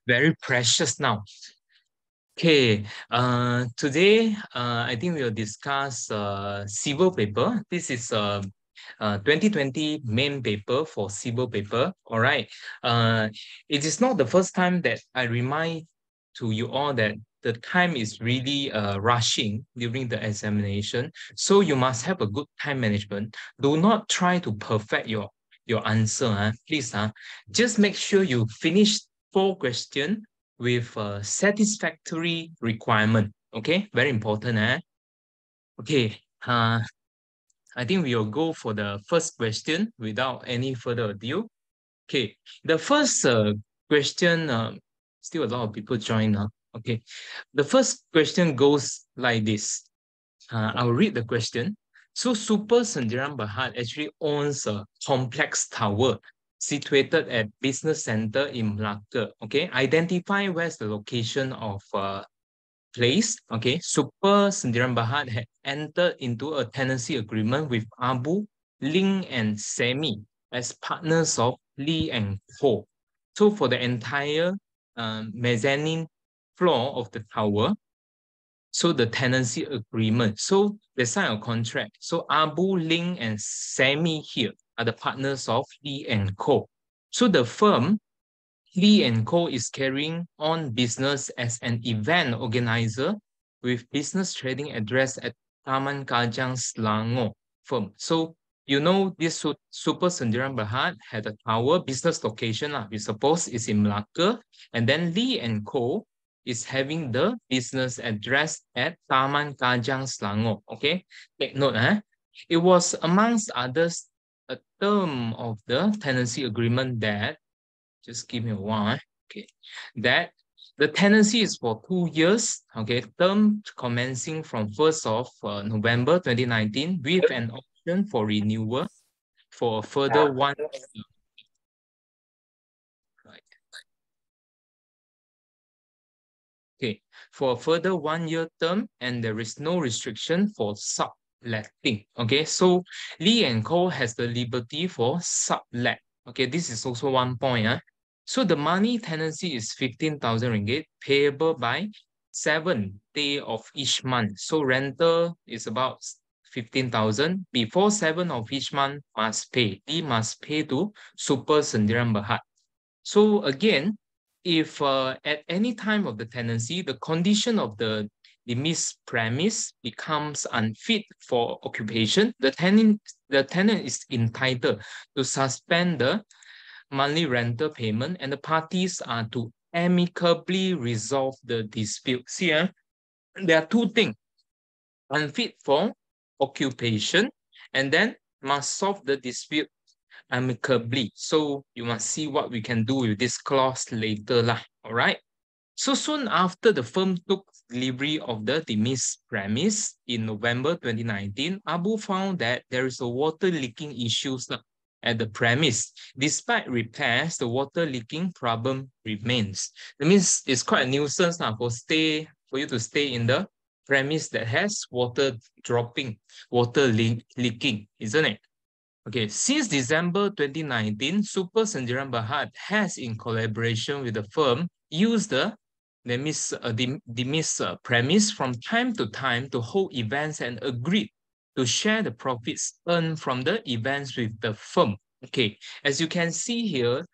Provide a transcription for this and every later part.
very precious now. Okay, today I think we'll discuss civil paper. This is 2020 main paper for civil paper. All right. It is not the first time that I remind to you all that the time is really rushing during the examination. So you must have a good time management. Do not try to perfect your answer. Please, just make sure you finish 4 questions with a satisfactory requirement. Okay, very important. Okay, I think we will go for the first question without any further ado. Okay, the first question, still a lot of people join. Okay, the first question goes like this. I'll read the question. So Super Sendirian Berhad actually owns a complex tower situated at business center in Malacca. Okay, identify where's the location of place. Okay, Super Sendirian Berhad had entered into a tenancy agreement with Abu, Ling, and Semi as partners of Lee and Co. So for the entire mezzanine floor of the tower, so the tenancy agreement. So they sign a contract. So Abu, Ling, and Sammy here are the partners of Lee and Co. So the firm Lee and Co is carrying on business as an event organizer with business trading address at Taman Kajang Selangor firm. So you know this Super Sendirian Berhad had a tower business location, we suppose is in Malacca, and then Lee and Co is having the business address at Taman Kajang Selangor. Okay, take note. It was amongst others a term of the tenancy agreement that, just give me a while. Okay, that the tenancy is for 2 years. Okay, term commencing from 1st of November 2019 with an option for renewal for a further one. Right. Okay, for a further 1 year term, and there is no restriction for subletting. Okay, so Lee and Co has the liberty for sublet. Okay, this is also one point. So the money tenancy is 15,000 ringgit payable by 7th day of each month. So rental is about 15,000. Before 7 of each month must pay. Lee must pay to Super Sendirian Berhad. So again, if at any time of the tenancy, the condition of the demise premise becomes unfit for occupation, the tenant is entitled to suspend the monthly rental payment, and the parties are to amicably resolve the dispute. See, there are two things: unfit for occupation, and then must solve the dispute amicably. So you must see what we can do with this clause later lah. All right. So soon after the firm took delivery of the demise premise in November 2019, Abu found that there is a water leaking issues at the premise. Despite repairs, the water leaking problem remains. That means it's quite a nuisance for you to stay in the premise that has water dropping, leaking, isn't it? Okay, since December 2019, Super Sendirian Berhad has, in collaboration with the firm, used the demise premise from time to time to hold events and agreed to share the profits earned from the events with the firm. Okay, as you can see here,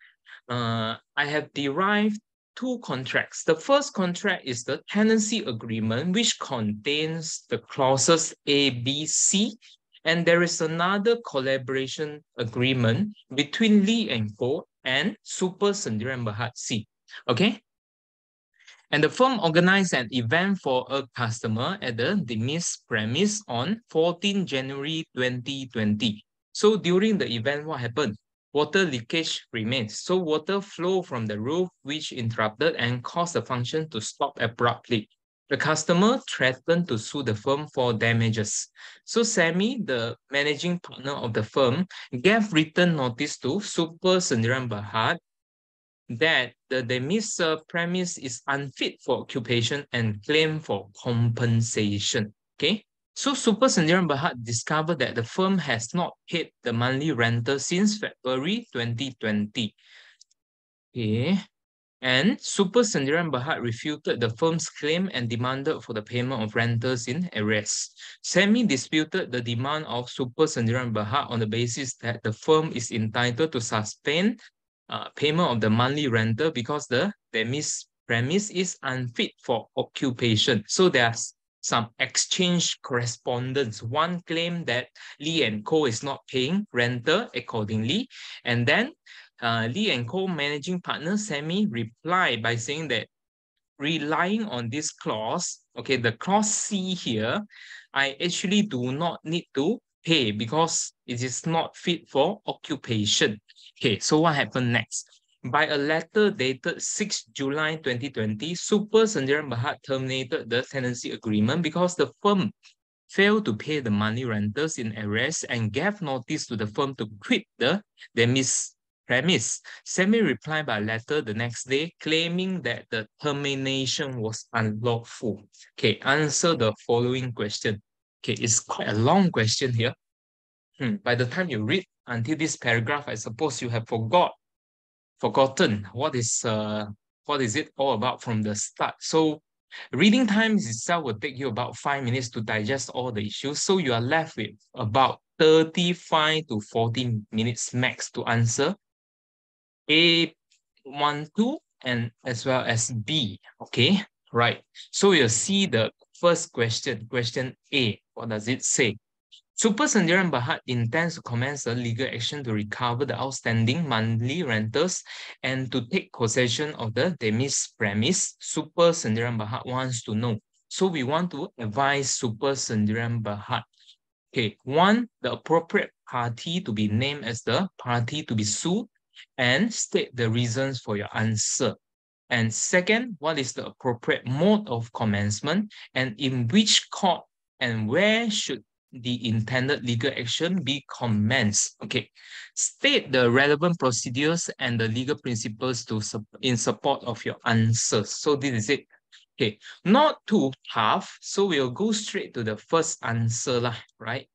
I have derived two contracts. The first contract is the tenancy agreement, which contains the clauses A, B, C, and there is another collaboration agreement between Lee and Co and Super Sendirian Berhad C. Okay? And the firm organized an event for a customer at the demise premise on 14 January 2020. So during the event, what happened? Water leakage remains. So water flow from the roof, which interrupted and caused the function to stop abruptly. The customer threatened to sue the firm for damages. So Sammy, the managing partner of the firm, gave written notice to Super Sendirian Berhad that the demise premise is unfit for occupation and claim for compensation. Okay, so Super Sendirian Berhad discovered that the firm has not paid the monthly rental since February 2020. Okay, And Super Sendirian Berhad refuted the firm's claim and demanded for the payment of renters in arrears. SEMI disputed the demand of Super Sendirian Berhad on the basis that the firm is entitled to suspend payment of the monthly rental because the premise is unfit for occupation. So there's some exchange correspondence. One claimed that Lee and Co is not paying rental accordingly, and then Lee and Co managing partner SEMI replied by saying that relying on this clause, okay, the clause C here, I actually do not need to pay because it is not fit for occupation. Okay, so what happened next? By a letter dated 6 July 2020, Super Sendirian Berhad terminated the tenancy agreement because the firm failed to pay the money rentals in arrears and gave notice to the firm to quit the premise. SEMI replied by letter the next day, claiming that the termination was unlawful. Okay, answer the following question. Okay, it's quite a long question here. By the time you read until this paragraph, I suppose you have forgotten what is it all about from the start. So reading time itself will take you about 5 minutes to digest all the issues. So you are left with about 35 to 40 minutes max to answer A12 and as well as B. Okay, right. So you'll see the first question, question A. What does it say? Super Sendirian Berhad intends to commence a legal action to recover the outstanding monthly rentals and to take possession of the demise premise. Super Sendirian Berhad wants to know. So we want to advise Super Sendirian Berhad. Okay, one, the appropriate party to be named as the party to be sued and state the reasons for your answer. And second, what is the appropriate mode of commencement and in which court and where should the intended legal action be commenced? Okay, state the relevant procedures and the legal principles in support of your answers. So this is it. Okay, not too tough. So we'll go straight to the first answer, right?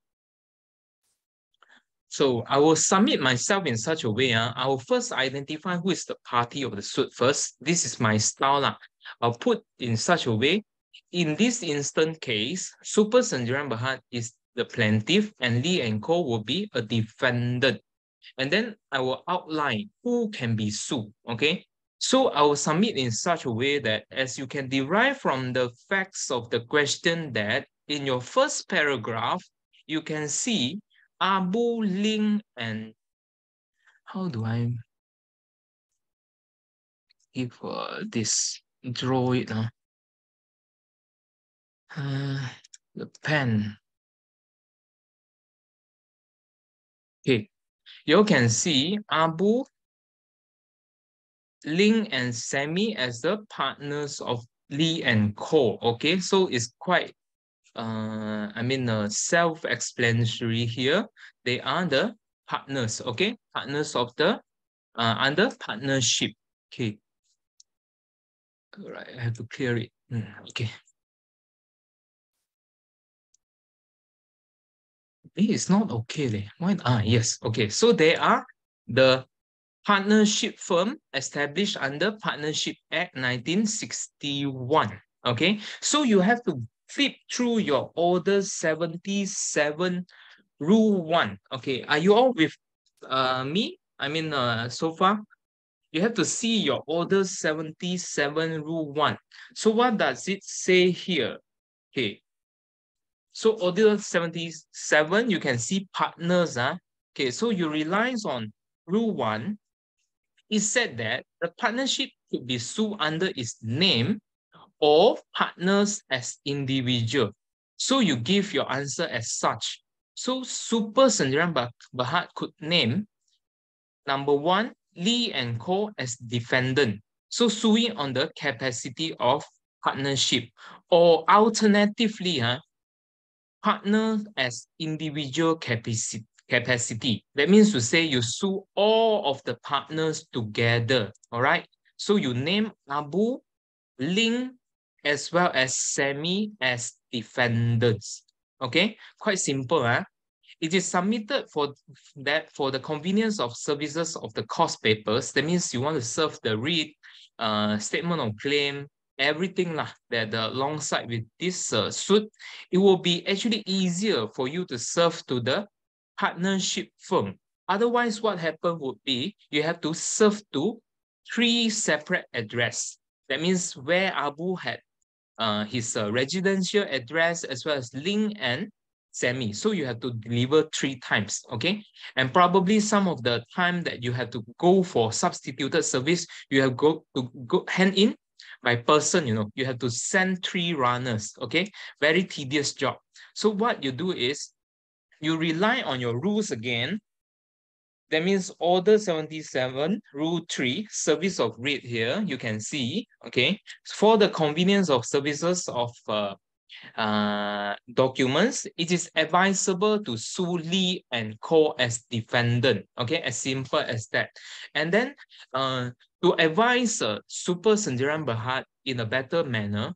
So I will submit myself in such a way. I will first identify who is the party of the suit first. This is my style. I'll put in such a way. In this instant case, Super Sendirian Berhad is the plaintiff and Lee and Co will be a defendant. And then I will outline who can be sued. Okay. So I will submit in such a way that as you can derive from the facts of the question that in your first paragraph, you can see Abu, Ling, and how do I give this, draw it? The pen. Okay, you can see Abu, Ling, and Sammy as the partners of Lee and Co. Okay, so it's quite self-explanatory here. They are the partners, okay? Partners of the under partnership. Okay. All right, I have to clear it. Okay. It's not okay. Why? Yes. Okay. So they are the partnership firm established under Partnership Act 1961. Okay. So you have to flip through your Order 77 Rule 1. Okay. Are you all with me? So far, you have to see your Order 77 Rule 1. So what does it say here? Okay. So Order 77, you can see partners. Okay, so you rely on Rule 1. It said that the partnership could be sued under its name or partners as individual. So you give your answer as such. So Super Sendirian Berhad could name number 1, Lee and Co as defendant. So suing on the capacity of partnership. Or alternatively, partner as individual capacity. That means to say you sue all of the partners together. All right. So you name Abu, Ling, as well as Sammy as defendants. Okay, quite simple. It is submitted for the convenience of services of the cost papers. That means you want to serve the read statement of claim, everything lah, that alongside with this suit, it will be actually easier for you to serve to the partnership firm. Otherwise, what happened would be you have to serve to 3 separate address. That means where Abu had his residential address as well as Ling and Sammy. So you have to deliver 3 times, okay? And probably some of the time that you have to go for substituted service, you have to go hand in by person, you have to send 3 runners, okay? Very tedious job. So what you do is you rely on your rules again. That means Order 77, Rule 3, Service of Rate here, you can see, okay, for the convenience of services of documents, it is advisable to sue Lee and Co as defendant, okay, as simple as that. And then to advise Super Sendirian Berhad in a better manner,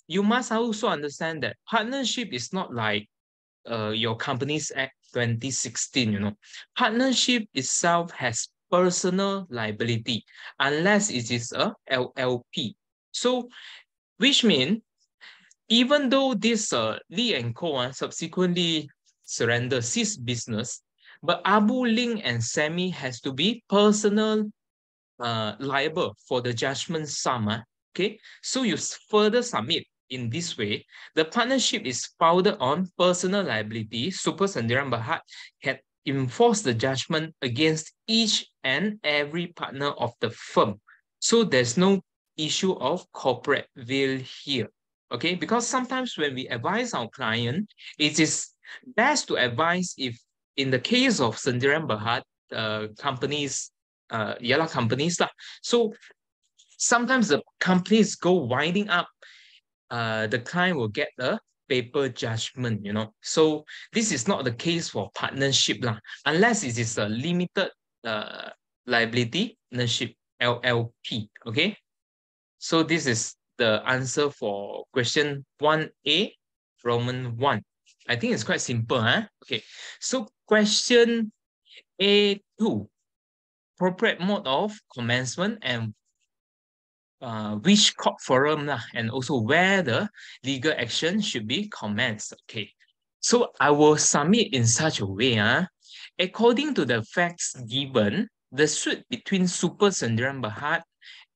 you must also understand that partnership is not like your Companies Act 2016, Partnership itself has personal liability unless it is a LLP. So, which means, even though this Lee and Co subsequently cease business, but Abu, Ling, and Sammy has to be personal liable for the judgment sum. Okay, so you further submit in this way. The partnership is founded on personal liability. Super Sendirian Berhad can enforce the judgment against each and every partner of the firm. So there's no issue of corporate veil here. Okay, because sometimes when we advise our client, it is best to advise if in the case of Sendirian Berhad, companies companies lah. So sometimes the companies go winding up, the client will get a paper judgment. So this is not the case for partnership lah, unless it is a limited liability partnership, LLP. Okay, so this is the answer for question 1A, Roman 1. I think it's quite simple, huh? Okay, so question A2, appropriate mode of commencement and which court forum and also where the legal action should be commenced. Okay, so I will submit in such a way. According to the facts given, the suit between Super Sendirian Berhad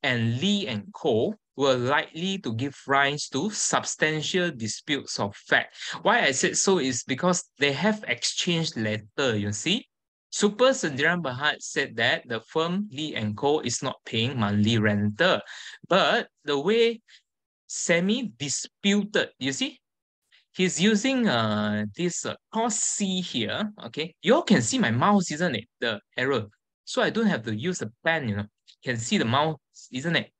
and Lee and Co were likely to give rise to substantial disputes of fact. Why I said so is because they have exchanged letter, you see. Super Sendirian Berhad said that the firm Lee and Co is not paying monthly rental. But the way Sammy disputed, you see, he's using this cross C here, okay? You all can see my mouse, isn't it? The arrow. So I don't have to use a pen, Can see the mouse, isn't it?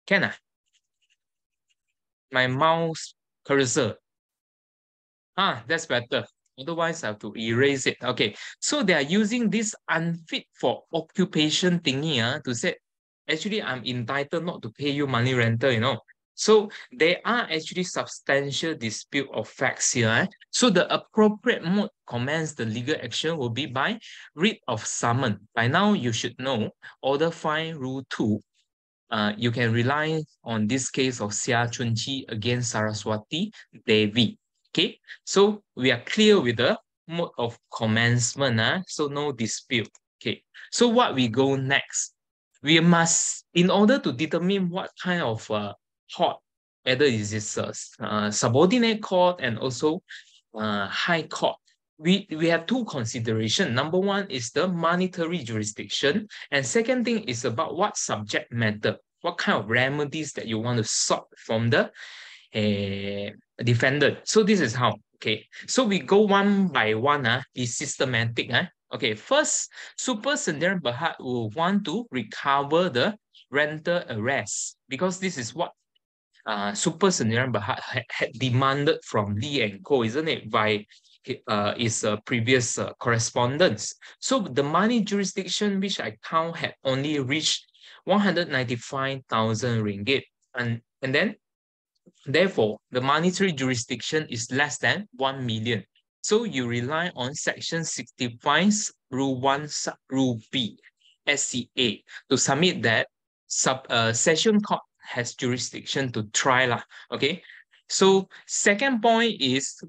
Can I? My mouse cursor. That's better. Otherwise, I have to erase it. Okay, so they are using this unfit for occupation thingy to say, actually, I'm entitled not to pay you money rental. So there are actually substantial dispute of facts here. So the appropriate mode commence the legal action will be by writ of summon. By now, you should know Order 5, Rule 2. You can rely on this case of Sia Chunchi against Saraswati Devi. Okay, so we are clear with the mode of commencement. So no dispute. Okay, so what we go next? We must, in order to determine what kind of court, whether it is subordinate court and also high court, we have 2 considerations. Number 1 is the monetary jurisdiction, and second thing is about what subject matter, what kind of remedies that you want to sought from the defendant. So this is how. Okay, so we go one by one. Be systematic. Okay, first, Super Sendirian Berhad will want to recover the rental arrest because this is what Super Sendirian Berhad had demanded from Lee and Co, isn't it? By his previous correspondence. So the money jurisdiction which I count had only reached 195,000 ringgit. And then, therefore, the monetary jurisdiction is less than 1 million. So you rely on Section 65, Rule 1, Rule B. SCA to submit that session court has jurisdiction to try lah. Okay. So second point is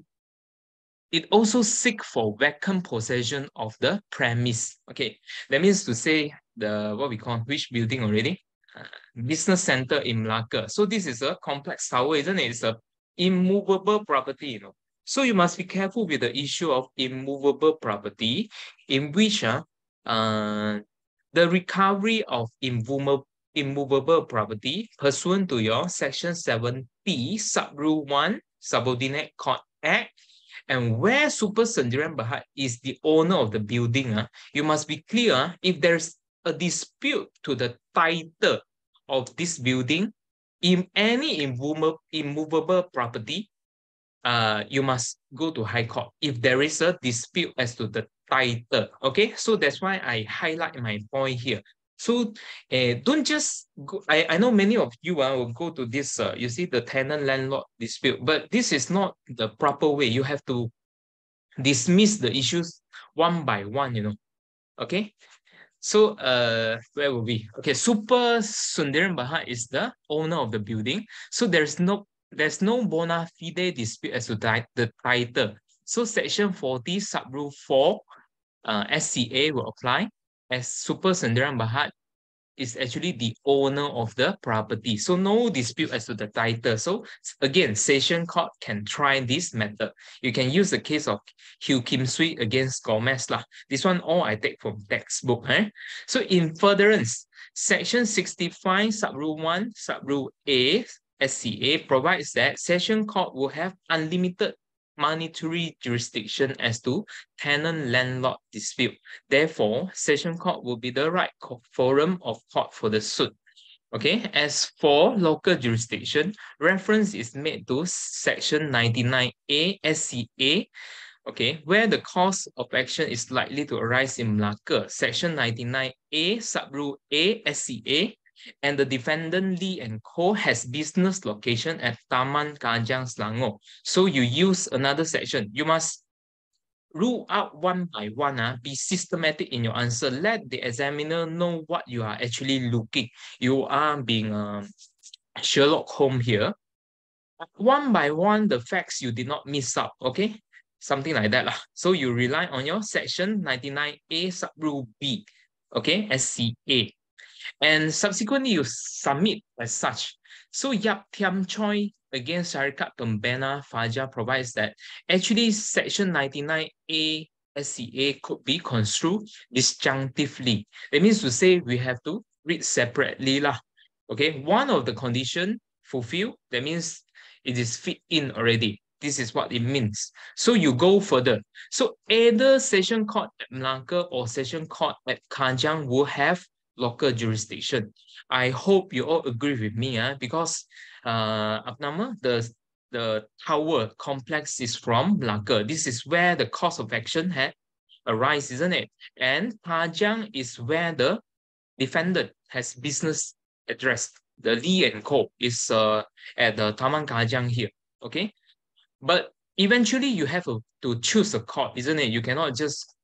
it also seek for vacant possession of the premise. Okay, that means to say the what we call which building already? Business center in Malacca. So this is a complex tower, isn't it? It's a immovable property, you know. So you must be careful with the issue of immovable property, in which the recovery of immovable property pursuant to your section 7P sub-rule 1 Subordinate Court Act, and where Super Sendirian Berhad is the owner of the building, you must be clear if there's a dispute to the title of this building, in any immovable property, you must go to High Court if there is a dispute as to the title. Okay, so that's why I highlight my point here. So don't just go, I know many of you will go to this, you see the tenant landlord dispute, but this is not the proper way. You have to dismiss the issues one by one, you know. Okay. So where will we? Okay, Super Sundaram Bahar is the owner of the building. So there's no bona fide dispute as to the title. So section 40 sub-rule 4 SCA will apply, as Super Sundaram Bahar is actually the owner of the property. So no dispute as to the title. So again, session court can try this method. You can use the case of Hugh Kim Sui against Gomez lah. This one all I take from textbook. So in furtherance, section 65 sub-rule 1 sub-rule A SCA provides that session court will have unlimited monetary jurisdiction as to tenant-landlord dispute. Therefore, session court will be the right forum of court for the suit. Okay, as for local jurisdiction, reference is made to section 99A SCA, okay, where the cause of action is likely to arise in Malacca. Section 99A sub-rule A SCA, and the defendant Lee and Co has business location at Taman Kajang, Selangor. So you use another section. You must rule out one by one, be systematic in your answer. Let the examiner know what you are actually looking. You are being Sherlock Holmes here. One by one, the facts you did not miss out, okay? Something like that lah. So you rely on your section 99A sub-rule B, okay, SCA. And subsequently, you submit as such. So Yap Tiam Choi against Syarikat Pembina Fajar provides that actually section 99A SCA could be construed disjunctively. That means to say we have to read separately lah. Okay, one of the condition fulfilled, that means it is fit in already. This is what it means. So you go further. So either session court at Malacca or session court at Kajang will have local jurisdiction. I hope you all agree with me, because the tower complex is from Malacca. This is where the cause of action had arise, isn't it? And Kajang is where the defendant has business address. The Lee and Co is at the Taman Kajang here. Okay, but eventually you have to choose a court, isn't it? You cannot just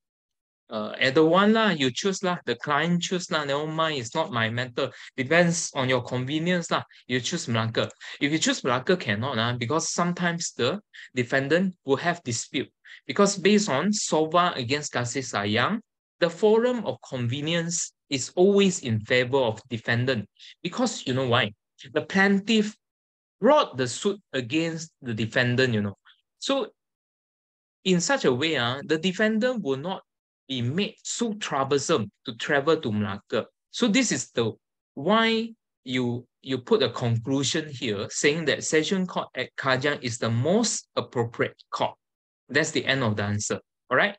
either one lah, you choose lah, the client choose lah, never mind, it's not my matter. Depends on your convenience lah. You choose Malacca. If you choose Malacca, cannot because sometimes the defendant will have dispute. Because based on Sova against Kasih Sayang, the forum of convenience is always in favor of defendant. Because you know why? The plaintiff brought the suit against the defendant, you know. So in such a way, the defendant will not be made so troublesome to travel to Malacca. So this is the why you put a conclusion here saying that session court at Kajang is the most appropriate court. That's the end of the answer. All right.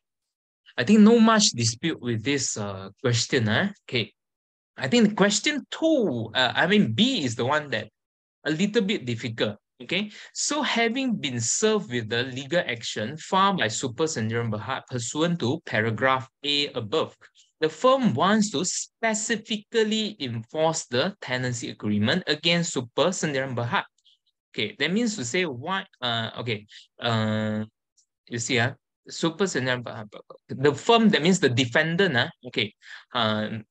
I think no much dispute with this question. Okay. I think question 2, B is the one that a little bit difficult. Okay, so having been served with the legal action filed by Super Sendirian Berhad pursuant to paragraph A above, the firm wants to specifically enforce the tenancy agreement against Super Sendirian Berhad. Okay, that means to say what? You see, super senior, the firm, that means the defendant, okay,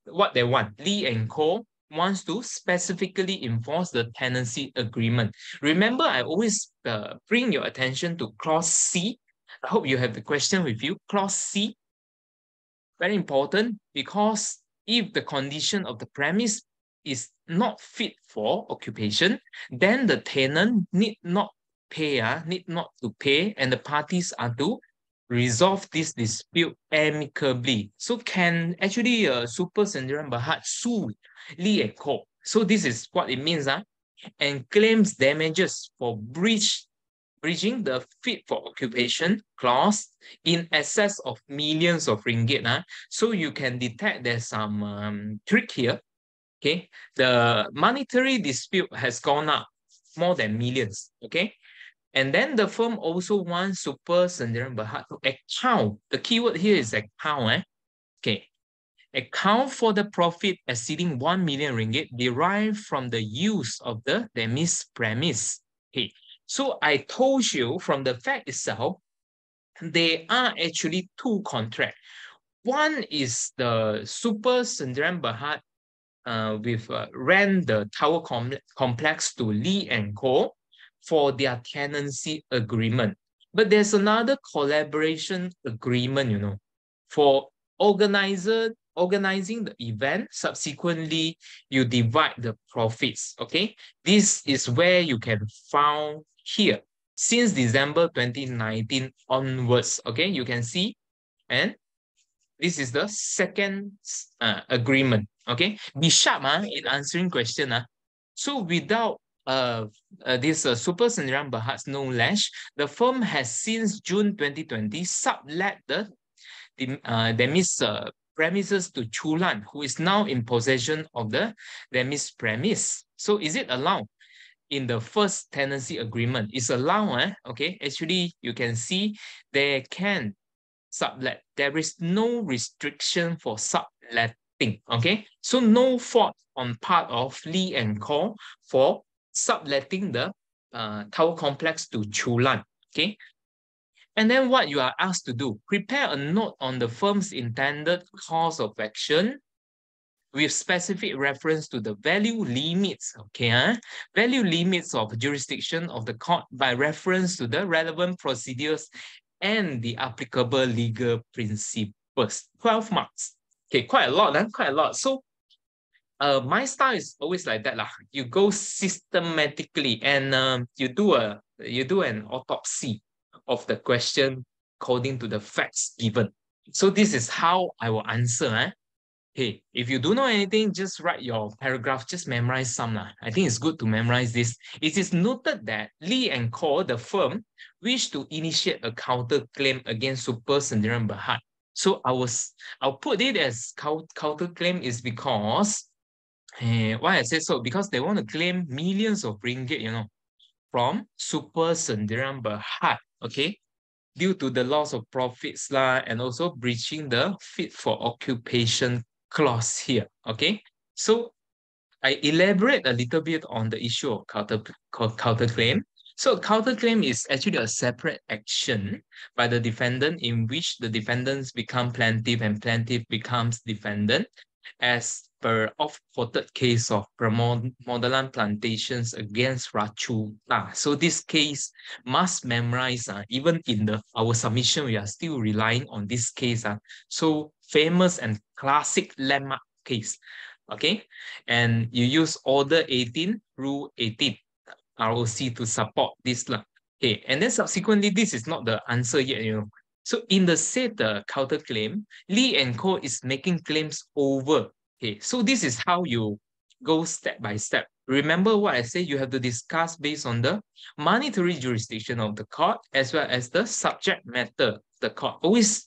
what they want, Lee and Co. wants to specifically enforce the tenancy agreement. Remember, I always bring your attention to clause C. I hope you have the question with you. Clause C, very important, because if the condition of the premise is not fit for occupation, then the tenant need not to pay, and the parties are to resolve this dispute amicably. So can actually Super Sendirian Berhad sue Lee and Co. So this is what it means, and claims damages for breaching the fit for occupation clause in excess of millions of ringgit. So you can detect there's some trick here. Okay, the monetary dispute has gone up more than millions. Okay, and then the firm also wants Super Sendirian Berhad to account. The keyword here is account. Okay, account for the profit exceeding 1 million ringgit derived from the use of the demise premise. Okay, so I told you from the fact itself, there are actually two contracts. One is the Super Sendirian Berhad with rent the tower complex to Lee and Co. for their tenancy agreement. But there's another collaboration agreement, for organizing the event. Subsequently, you divide the profits. Okay, this is where you can find here since December 2019 onwards. Okay, you can see, and this is the second agreement. Okay, be sharp in answering question. So without this Super Sendirian Berhad's knowledge, the firm has since June 2020 sublet the premises to Chulan, who is now in possession of the demise premise. So is it allowed? In the first tenancy agreement, it's allowed. Okay, actually you can see they can sublet. There is no restriction for subletting. Okay, so no fault on part of Lee and Co. for subletting the tower complex to Chulan. Okay, and then what you are asked to do, prepare a note on the firm's intended course of action with specific reference to the value limits, okay? Value limits of jurisdiction of the court by reference to the relevant procedures and the applicable legal principles. 12 marks. Okay, quite a lot, quite a lot. So my style is always like that. You go systematically and you do an autopsy of the question according to the facts given. So this is how I will answer. Hey, if you don't know anything, just write your paragraph, just memorize some. I think it's good to memorize this. It is noted that Lee and Co., the firm, wish to initiate a counterclaim against Super Sendirian Berhad. So I'll put it as counterclaim is because, why I say so? Because they want to claim millions of ringgit, from Super Sendirian Berhad, okay? Due to the loss of profits and also breaching the fit for occupation clause here, okay? So I elaborate a little bit on the issue of counterclaim. So counterclaim is actually a separate action by the defendant in which the defendants become plaintiff and plaintiff becomes defendant, as per oft-quoted case of Permodalan Plantations against Rachuta. So this case must memorize. Even in our submission, we are still relying on this case. So famous and classic landmark case. Okay, and you use Order 18, Rule 18, ROC to support this. Okay, and then subsequently, this is not the answer yet. So in the said counterclaim, Lee and Co. is making claims over. Okay, so this is how you go step by step. Remember what I said, you have to discuss based on the monetary jurisdiction of the court as well as the subject matter of the court. Always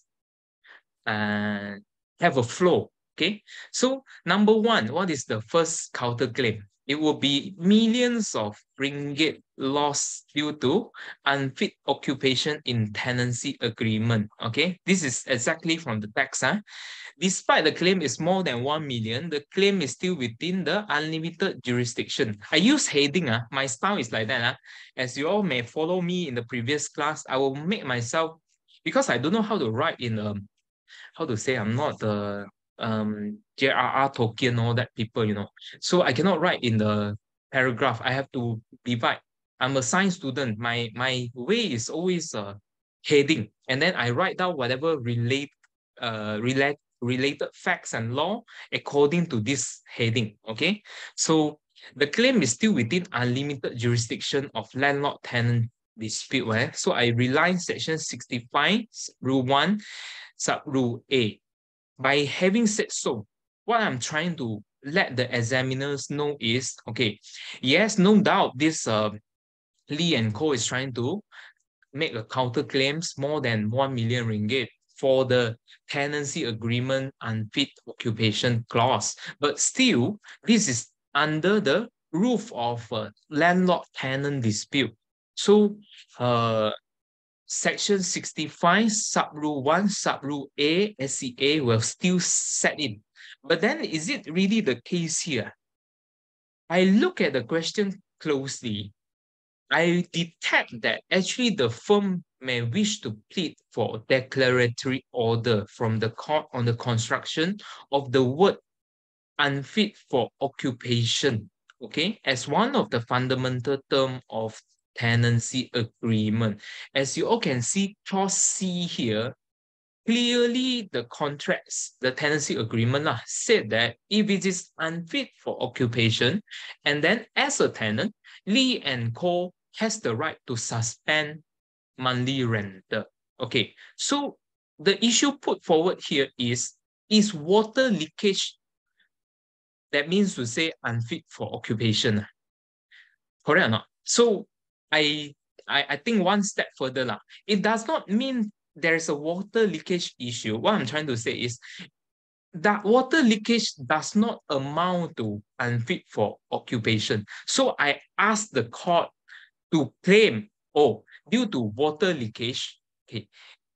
have a flow. Okay, so number one, what is the first counterclaim? It will be millions of ringgit lost due to unfit occupation in tenancy agreement. Okay, this is exactly from the text. Despite the claim is more than 1 million, the claim is still within the unlimited jurisdiction. I use heading. My style is like that. As you all may follow me in the previous class, I will make myself because I don't know how to write in how to say, I'm not the J.R.R. Tolkien, all that people, So I cannot write in the paragraph. I have to divide. I'm a science student. My way is always heading, and then I write down whatever related facts and law according to this heading. Okay, so the claim is still within unlimited jurisdiction of landlord-tenant dispute. So I rely on section 65, rule 1, sub rule A. By having said so, what I'm trying to let the examiners know is, okay, yes, no doubt this Lee and Co is trying to make a counterclaims more than 1 million ringgit for the tenancy agreement unfit occupation clause. But still, this is under the roof of a landlord-tenant dispute. So, Section 65, sub-rule 1, sub-rule A, SCA will still set in. But then is it really the case here? I look at the question closely. I detect that actually the firm may wish to plead for a declaratory order from the court on the construction of the word unfit for occupation, okay, as one of the fundamental term of tenancy agreement. As you all can see, clause C here, clearly the contracts, the tenancy agreement said that if it is unfit for occupation, and then as a tenant, Lee and Co has the right to suspend monthly rental. Okay, so the issue put forward here is water leakage, that means to say unfit for occupation. Correct or not? So I think one step further lah. It does not mean there's a water leakage issue. What I'm trying to say is that water leakage does not amount to unfit for occupation. So I asked the court to claim, oh, due to water leakage, okay,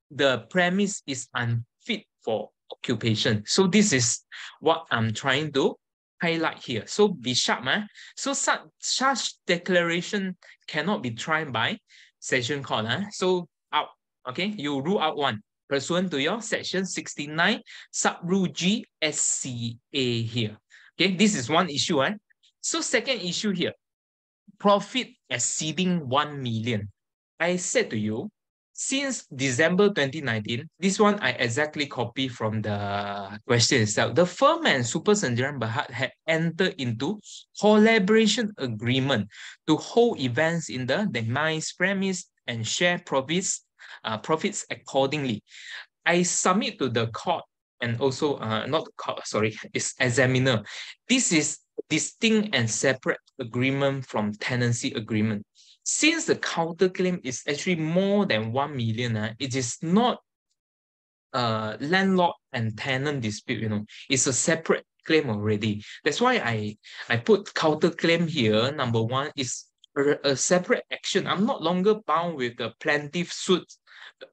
the premise is unfit for occupation. So this is what I'm trying to highlight here. So be sharp. So such declaration cannot be tried by session court. So out. Okay, you rule out one. Pursuant to your section 69, sub rule G, SCA here. Okay, this is one issue. So second issue here, profit exceeding 1 million. I said to you, since December 2019, this one I exactly copy from the question itself. The firm and Super Sendirian Berhad had entered into collaboration agreement to hold events in the demise premise and share profits accordingly. I submit to the court and also not court, sorry, it's examiner. This is distinct and separate agreement from tenancy agreement. Since the counterclaim is actually more than 1 million, it is not landlord and tenant dispute, it's a separate claim already. That's why I put counterclaim here. Number one is a separate action. I'm not longer bound with the plaintiff suit,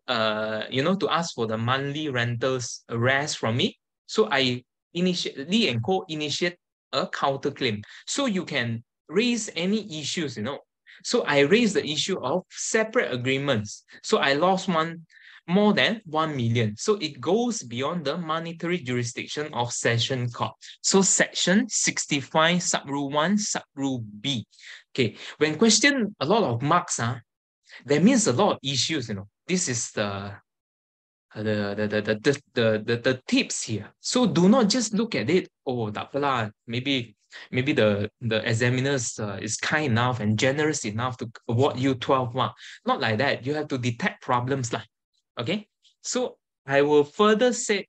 to ask for the monthly rentals arrest from me. So I Lee and Co initiate a counterclaim. So you can raise any issues, So I raised the issue of separate agreements. So I lost more than 1 million. So it goes beyond the monetary jurisdiction of session court. So section 65, sub rule 1, sub rule B. Okay, when questioned a lot of marks, that means a lot of issues, This is the tips here. So do not just look at it, oh, tak apalah, maybe the examiners is kind enough and generous enough to award you 12 marks. Not like that. You have to detect problems lah. Okay, so I will further say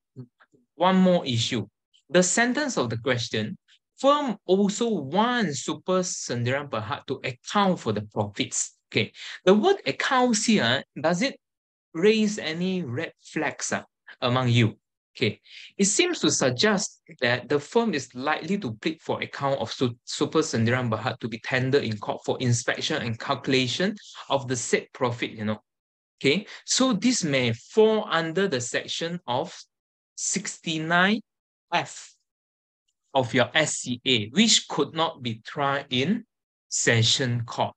one more issue. The sentence of the question, firm also wants Super Sendirian Berhad to account for the profits. Okay, the word accounts here, does it raise any red flags among you? Okay, it seems to suggest that the firm is likely to plead for account of Super Sendirian Berhad to be tendered in court for inspection and calculation of the said profit, Okay, so this may fall under the section of 69F of your SCA, which could not be tried in session court.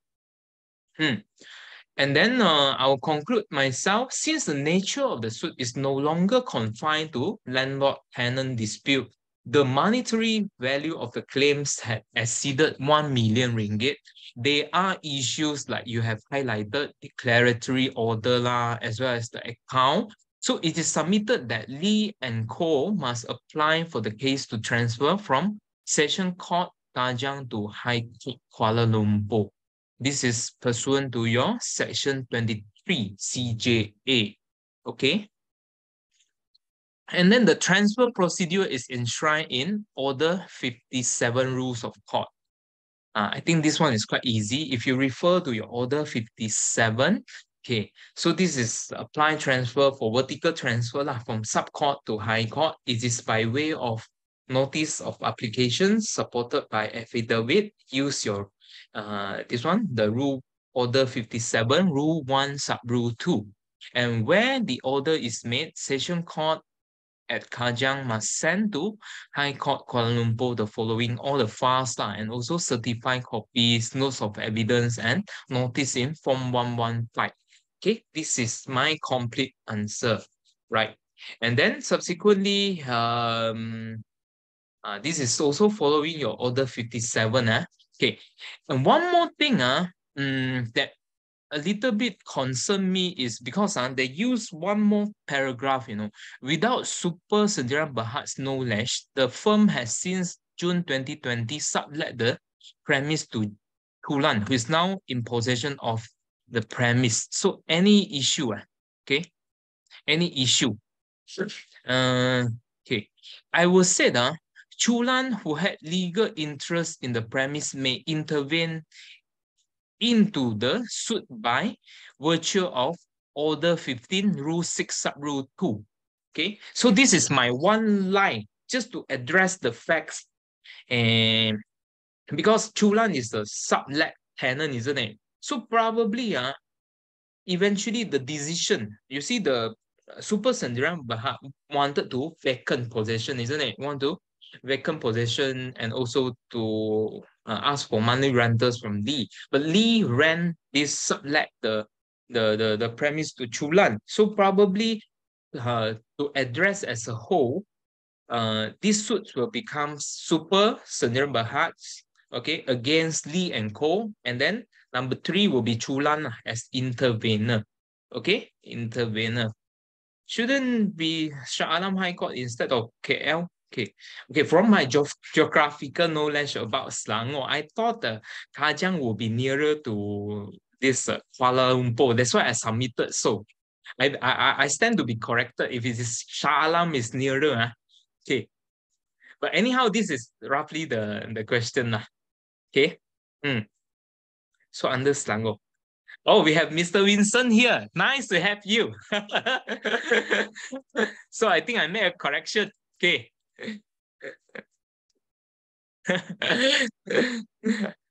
And then I'll conclude myself, since the nature of the suit is no longer confined to landlord-tenant dispute, the monetary value of the claims had exceeded 1 million ringgit. There are issues like you have highlighted, declaratory order lah, as well as the account. So it is submitted that Lee and Co must apply for the case to transfer from Session Court Kajang to High Court Kuala Lumpur. This is pursuant to your Section 23 CJA. Okay. And then the transfer procedure is enshrined in Order 57 Rules of Court. I think this one is quite easy. If you refer to your Order 57, okay, so this is apply transfer for vertical transfer lah, from subcourt to high court. It is by way of notice of application supported by affidavit. Use your this one, the rule Order 57, Rule 1, Sub Rule 2. And where the order is made, Session Court at Kajang must send to High Court Kuala Lumpur the following, all the files and also certified copies, notes of evidence, and notice in Form 115. Okay, this is my complete answer, right? And then subsequently, this is also following your Order 57. Okay, and one more thing that a little bit concern me is because they use one more paragraph, without Super Sendirian Berhad's knowledge, the firm has since June 2020 sublet the premise to Tulan, who is now in possession of the premise. So any issue, okay? Any issue. Okay, I will say that Chulan, who had legal interest in the premise, may intervene into the suit by virtue of Order 15, Rule 6, Sub Rule 2. Okay, so this is my one line just to address the facts. And because Chulan is the sublet tenant, isn't it? So probably eventually the decision, you see the Super Sendirian Berhad wanted to vacant possession, isn't it? Want to vacant possession and also to ask for money rentals from Lee. But Lee ran this sublet the premise to Chulan. So probably to address as a whole, these suits will become Super Sendirian Berhad, okay, against Lee and Co. And then number 3 will be Chulan as intervener. Okay, intervener. Shouldn't be Shah Alam High Court instead of KL. Okay. From my geographical knowledge about Selangor, I thought the Kajang would be nearer to this Kuala Lumpur. That's why I submitted. So I stand to be corrected if it is Shah Alam is nearer. Okay. But anyhow, this is roughly the question. Okay. So under Selangor. Oh, we have Mr. Vincent here. Nice to have you. So I think I made a correction. Okay.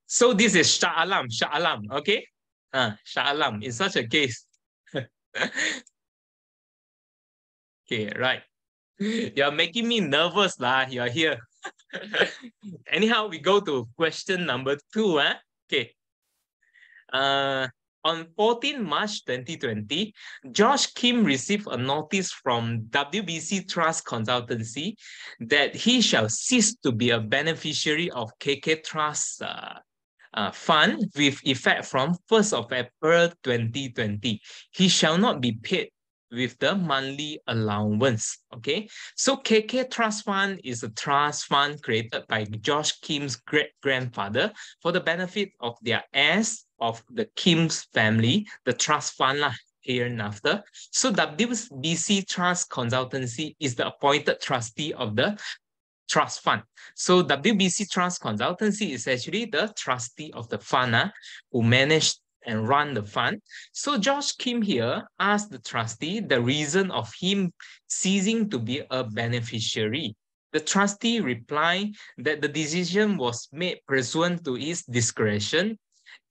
So this is Shah Alam, okay? Shah Alam, in such a case. Okay, right. You're making me nervous, lah. You're here. Anyhow, we go to question number 2. Okay. On 14 March 2020, Josh Kim received a notice from WBC Trust Consultancy that he shall cease to be a beneficiary of KK Trust fund with effect from 1st of April 2020. He shall not be paid with the monthly allowance. Okay, so KK Trust Fund is a trust fund created by Josh Kim's great-grandfather for the benefit of their heirs of the Kim's family, the trust fund here and after. So WBC Trust Consultancy is the appointed trustee of the trust fund. So WBC Trust Consultancy is actually the trustee of the fund who managed and run the fund. So Josh Kim here asked the trustee the reason of him ceasing to be a beneficiary. The trustee replied that the decision was made pursuant to his discretion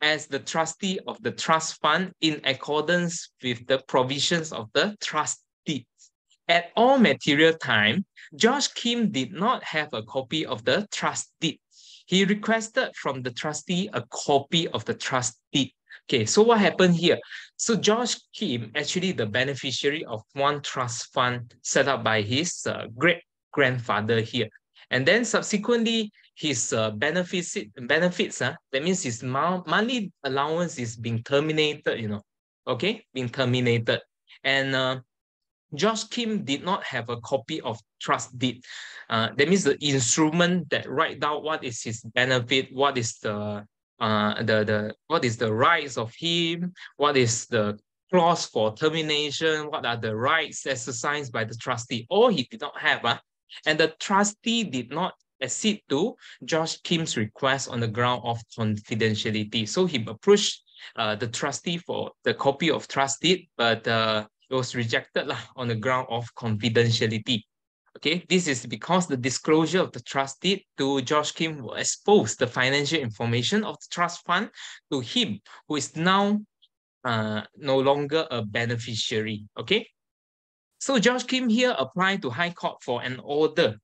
as the trustee of the trust fund in accordance with the provisions of the trust deed. At all material time, Josh Kim did not have a copy of the trust deed. He requested from the trustee a copy of the trust deed. Okay, so what happened here? So George Kim, actually the beneficiary of one trust fund set up by his great grandfather here. And then subsequently, his benefits, that means his monthly allowance is being terminated, okay, being terminated. And Josh Kim did not have a copy of trust deed. That means the instrument that write down what is his benefit, what is the what is the rights of him, what is the clause for termination, what are the rights exercised by the trustee. All he did not have, and the trustee did not accede to Josh Kim's request on the ground of confidentiality. So he approached the trustee for the copy of trust deed, but it was rejected lah, on the ground of confidentiality. Okay, this is because the disclosure of the trust deed to Josh Kim will expose the financial information of the trust fund to him, who is now no longer a beneficiary. Okay, so Josh Kim here applied to High Court for an order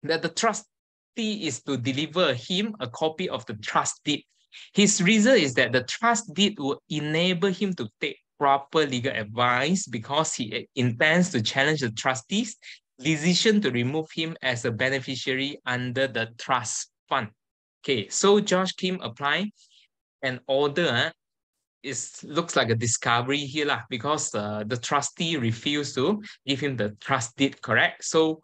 that the trustee is to deliver him a copy of the trust deed. His reason is that the trust deed will enable him to take proper legal advice because he intends to challenge the trustee's decision to remove him as a beneficiary under the trust fund. Okay, so Josh Kim applied an order. It looks like a discovery here lah, because the trustee refused to give him the trust deed, correct? So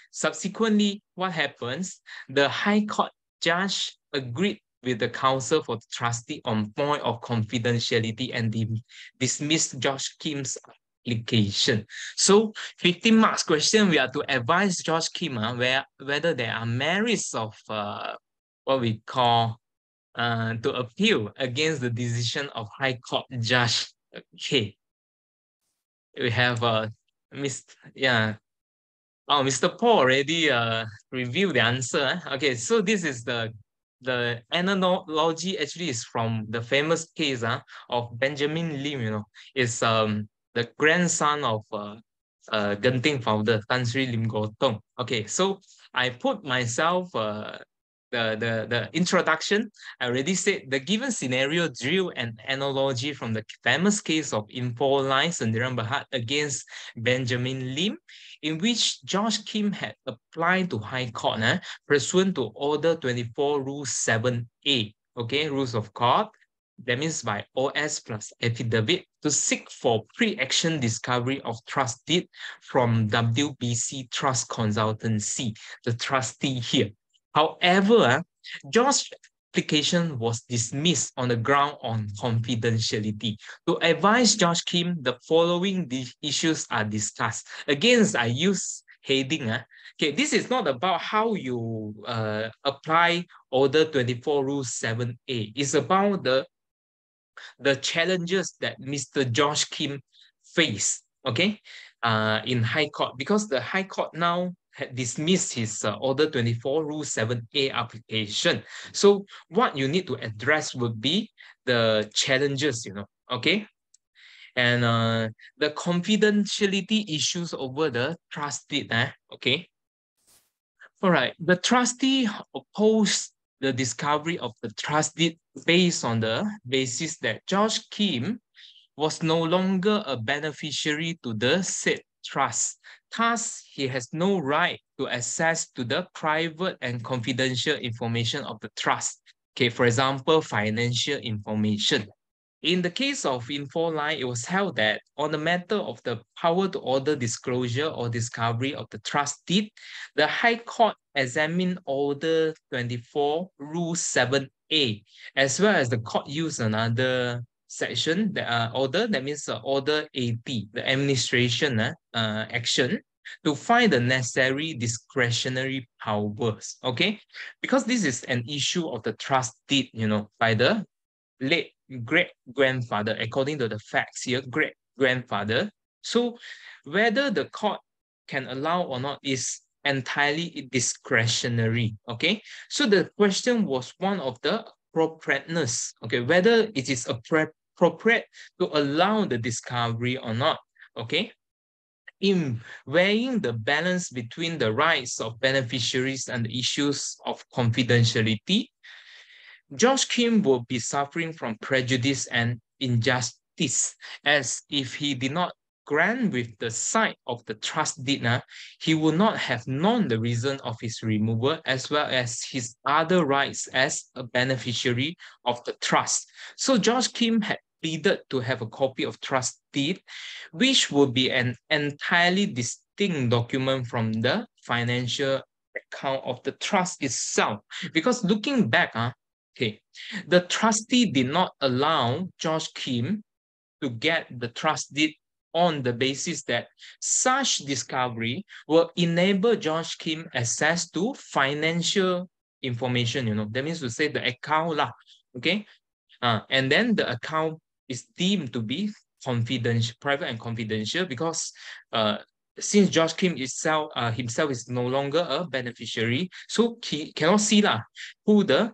subsequently, what happens? The High Court judge agreed with the counsel for the trustee on point of confidentiality and dismissed Josh Kim's application. So 15 marks question, we are to advise Josh Kim whether there are merits of what we call to appeal against the decision of High Court judge. Okay, we have Mr. Paul already reviewed the answer. Okay, so this is the analogy actually is from the famous case of Benjamin Lim. Is the grandson of Genting founder Tan Sri Lim Gotong. Okay, so I put myself the introduction. I already said the given scenario drew an analogy from the famous case of Info Line Sendirian Berhad against Benjamin Lim, in which Josh Kim had applied to High Court pursuant to Order 24 Rule 7A, okay, Rules of Court. That means by OS plus affidavit to seek for pre-action discovery of trust deed from WBC Trust Consultancy, the trustee here. However, Josh's application was dismissed on the ground on confidentiality. To advise Josh Kim, the following issues are discussed. Again, I use heading. Okay, this is not about how you apply Order 24 Rule 7A. It's about the challenges that Mr. Josh Kim faced, okay, in High Court, because the High Court now had dismissed his Order 24 Rule 7A application. So what you need to address would be the challenges, okay? And the confidentiality issues over the trust deed, okay? All right, the trustee opposed the discovery of the trust deed based on the basis that Josh Kim was no longer a beneficiary to the said trust. Thus, he has no right to access to the private and confidential information of the trust. Okay, for example, financial information. In the case of InfoLine, it was held that on the matter of the power to order disclosure or discovery of the trust deed, the High Court examined Order 24 Rule 7A, as well as the court used another section, the order, that means Order 80, the administration action, to find the necessary discretionary powers, okay? Because this is an issue of the trust deed, by the late great-grandfather, according to the facts here, great-grandfather. So whether the court can allow or not is entirely discretionary, okay? So the question was one of the appropriateness, okay? Whether it is appropriate to allow the discovery or not, okay? In weighing the balance between the rights of beneficiaries and the issues of confidentiality, George Kim will be suffering from prejudice and injustice, as if he did not grant with the side of the trust deed, he would not have known the reason of his removal as well as his other rights as a beneficiary of the trust. So George Kim had pleaded to have a copy of trust deed, which would be an entirely distinct document from the financial account of the trust itself. Because looking back, okay, the trustee did not allow George Kim to get the trust deed on the basis that such discovery will enable George Kim access to financial information, That means to say the account lah, okay? And then the account is deemed to be confidential, private and confidential because since George Kim himself is no longer a beneficiary, so he cannot see lah who the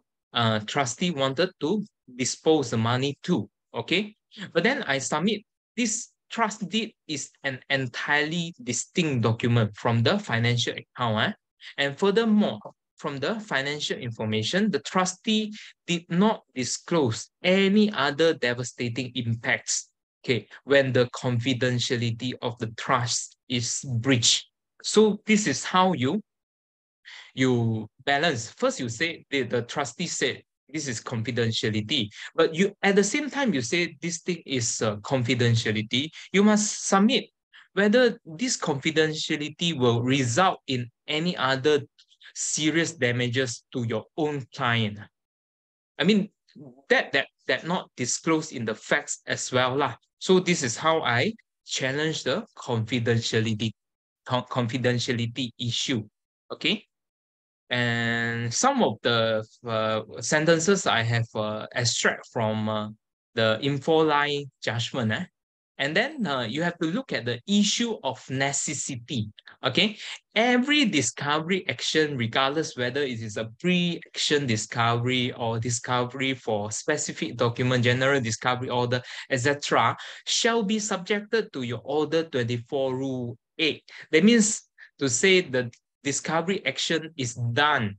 trustee wanted to dispose the money to. Okay, but then I submit this trust deed is an entirely distinct document from the financial account. And furthermore, from the financial information, the trustee did not disclose any other devastating impacts, okay, when the confidentiality of the trust is breached. So this is how you balance. First, you say the trustee said this is confidentiality, but you at the same time you say this thing is confidentiality. You must submit whether this confidentiality will result in any other serious damages to your own client. I mean, that not disclosed in the facts as well lah. So this is how I challenge the confidentiality issue. Okay. And some of the sentences I have extract from the info line judgment. And then you have to look at the issue of necessity. Okay, every discovery action, regardless whether it is a pre-action discovery or discovery for specific document, general discovery order, etc., shall be subjected to your Order 24 Rule 8. That means to say the discovery action is done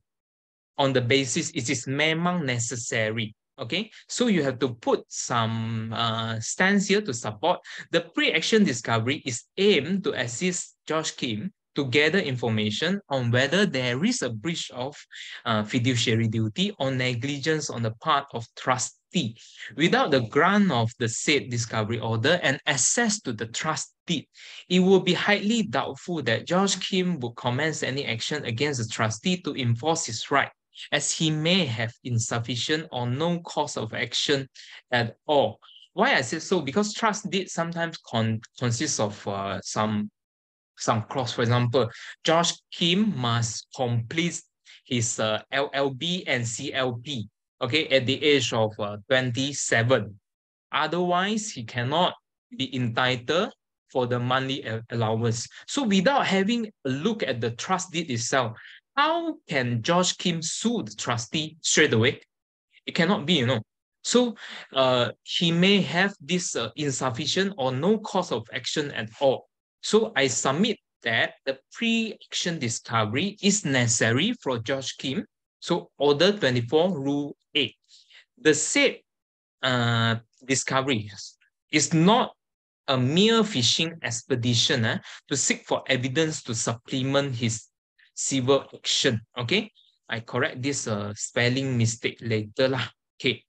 on the basis it is memang necessary. Okay, so you have to put some stance here to support. The pre-action discovery is aimed to assist George Kim to gather information on whether there is a breach of fiduciary duty or negligence on the part of trustee. Without the grant of the said discovery order and access to the trust deed, it will be highly doubtful that George Kim would commence any action against the trustee to enforce his right, as he may have insufficient or no cause of action at all. Why I say so? Because trust deed sometimes consists of some clause. For example, George Kim must complete his LLB and CLP, okay, at the age of 27. Otherwise, he cannot be entitled for the monthly allowance. So without having a look at the trust deed itself, how can George Kim sue the trustee straight away? It cannot be, So he may have this insufficient or no cause of action at all. So I submit that the pre-action discovery is necessary for George Kim. So Order 24, Rule 8. The said discovery is not a mere fishing expedition to seek for evidence to supplement his civil action. Okay, I correct this spelling mistake later lah. Okay,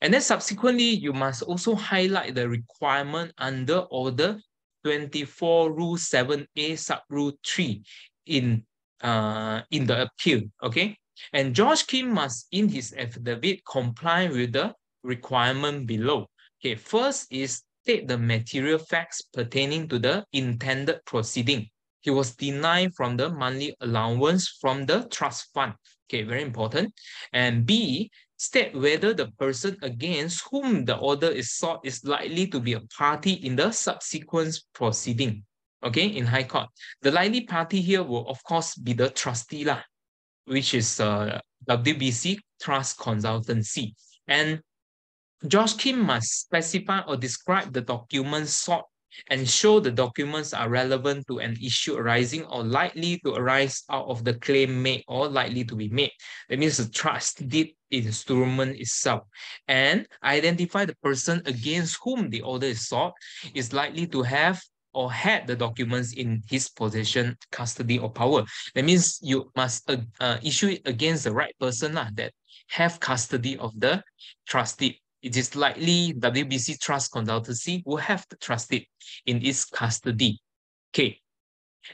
and then subsequently you must also highlight the requirement under Order 24 Rule 7A sub Rule 3 in the appeal. Okay, and George Kim must in his affidavit comply with the requirement below. Okay, first is state the material facts pertaining to the intended proceeding. He was denied from the monthly allowance from the trust fund. Okay, very important. And B, state whether the person against whom the order is sought is likely to be a party in the subsequent proceeding. Okay, in High Court. The likely party here will, of course, be the trustee lah, which is WBC Trust Consultancy. And George Kim must specify or describe the documents sought and show the documents are relevant to an issue arising or likely to arise out of the claim made or likely to be made. That means the trust deed instrument itself and identify the person against whom the order is sought is likely to have or had the documents in his possession, custody, or power. That means you must issue it against the right person that have custody of the trust deed. It is likely WBC Trust Consultancy will have the trust deed in its custody. Okay.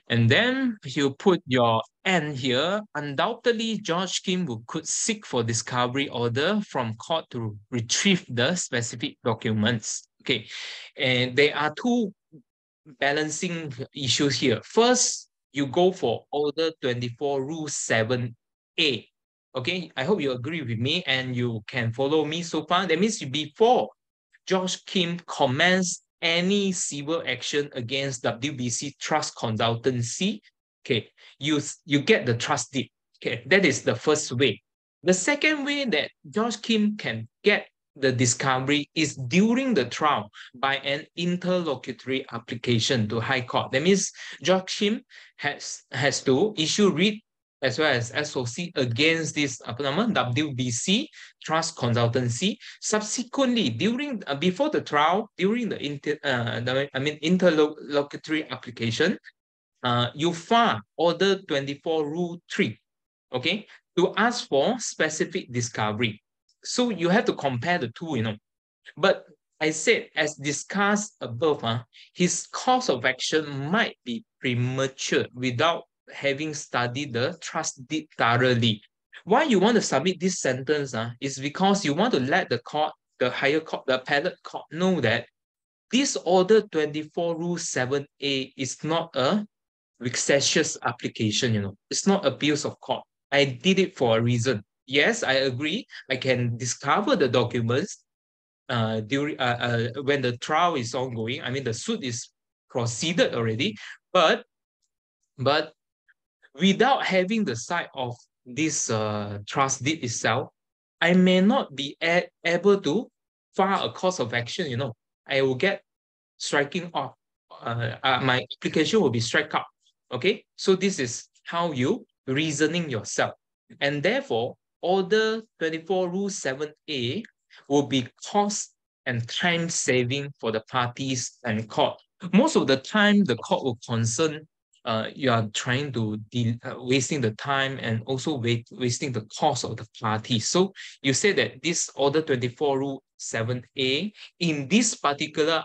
And then you put your N here. Undoubtedly, George Kim could seek for discovery order from court to retrieve the specific documents. Okay. And there are two balancing issues here. First, you go for Order 24 Rule 7A. Okay, I hope you agree with me and you can follow me so far. That means before George Kim commenced any civil action against WBC Trust Consultancy, okay, you get the trust deed. Okay, that is the first way. The second way that George Kim can get the discovery is during the trial by an interlocutory application to High Court. That means George Kim has to issue writ as well as SOC against this WBC Trust Consultancy. Subsequently, during before the trial, during the interlocutory application, you file Order 24 Rule 3, okay, to ask for specific discovery. So you have to compare the two, But I said, as discussed above, his course of action might be premature without having studied the trust deed thoroughly. Why you want to submit this sentence is because you want to let the court, the higher court, the appellate court know that this Order 24 Rule 7A is not a vexatious application, It's not abuse of court. I did it for a reason. Yes, I agree. I can discover the documents during when the trial is ongoing. I mean, the suit is proceeded already, but without having the side of this trust deed itself, I may not be able to file a cause of action. I will get striking off. My application will be struck out. Okay, so this is how you reasoning yourself, and therefore Order 24 Rule 7A will be cost and time saving for the parties and court. Most of the time, the court will concern you are trying to wasting the time and also wasting the cost of the party. So you say that this Order 24 Rule 7A in this particular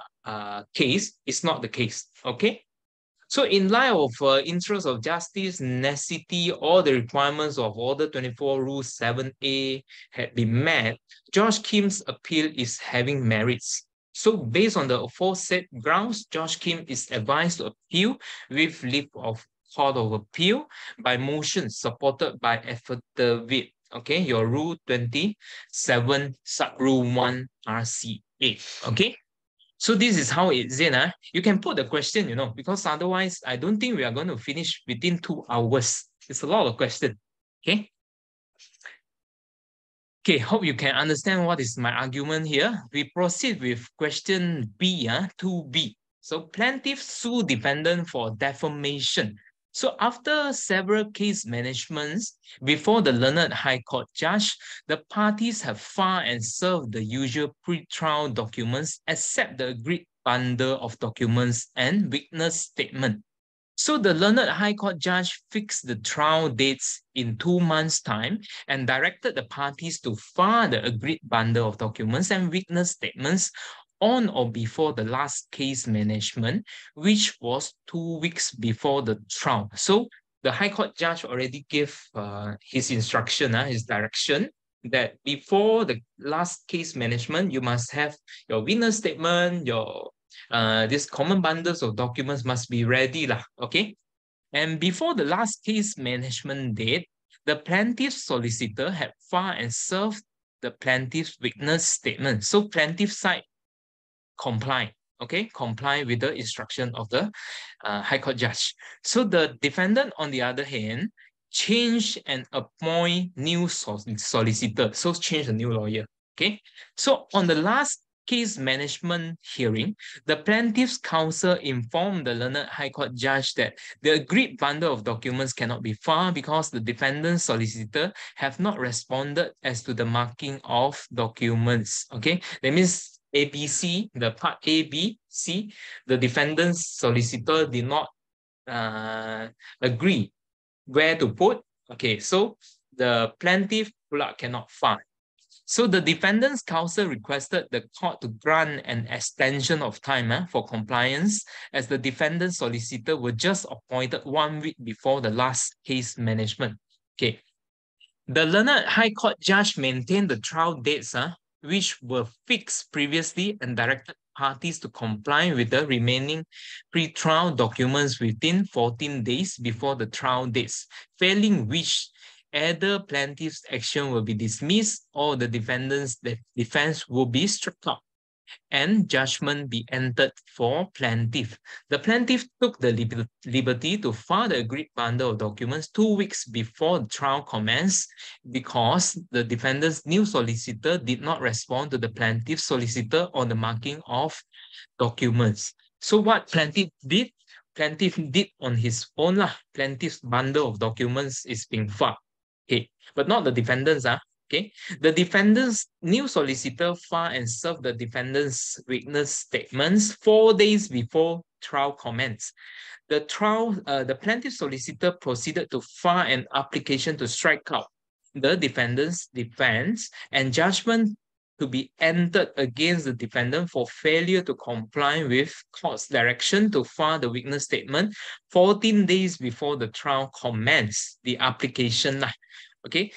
case is not the case. Okay. So in light of interest of justice, necessity, all the requirements of Order 24 Rule 7A had been met, George Kim's appeal is having merits. So based on the aforesaid grounds, George Kim is advised to appeal with leave of Court of Appeal by motion supported by affidavit. Okay, your Rule 27 sub Rule 1 RCA. Okay. So this is how it's in. You can put the question, because otherwise I don't think we are going to finish within 2 hours. It's a lot of questions. Okay. Okay, hope you can understand what is my argument here. We proceed with question B, 2B. So plaintiff sue defendant for defamation. So after several case managements before the learned High Court judge, the parties have filed and served the usual pre-trial documents except the agreed bundle of documents and witness statement. So the learned High Court judge fixed the trial dates in 2 months' time and directed the parties to file the agreed bundle of documents and witness statements on or before the last case management, which was 2 weeks before the trial. So the High Court judge already gave his instruction, his direction, that before the last case management, you must have your witness statement, your these common bundles of documents must be ready, okay? And before the last case management date, the plaintiff's solicitor had filed and served the plaintiff's witness statement. So plaintiff side comply, okay? Comply with the instruction of the High Court judge. So the defendant, on the other hand, change and appoint new solicitor. So change a new lawyer, okay? So on the last case management hearing, the plaintiff's counsel informed the learned High Court judge that the agreed bundle of documents cannot be filed because the defendant's solicitor have not responded as to the marking of documents. Okay, that means ABC, the part A, B, C, the defendant's solicitor did not agree where to put. Okay, so the plaintiff cannot file. So the defendant's counsel requested the court to grant an extension of time for compliance, as the defendant's solicitor were just appointed 1 week before the last case management. Okay. The learned High Court judge maintained the trial dates, which were fixed previously, and directed parties to comply with the remaining pre-trial documents within 14 days before the trial dates, failing which either plaintiff's action will be dismissed or the defendant's defense will be struck out and judgment be entered for plaintiff. The plaintiff took the liberty to file the agreed bundle of documents 2 weeks before the trial commenced because the defendant's new solicitor did not respond to the plaintiff's solicitor on the marking of documents. So what plaintiff did? Plaintiff did on his own lah. Plaintiff's bundle of documents is being filed. Okay, but not the defendant's. Okay, the defendant's new solicitor filed and served the defendant's witness statements 4 days before trial commenced. The plaintiff solicitor proceeded to file an application to strike out the defendant's defense and judgment to be entered against the defendant for failure to comply with court's direction to file the witness statement 14 days before the trial commenced. The application, okay.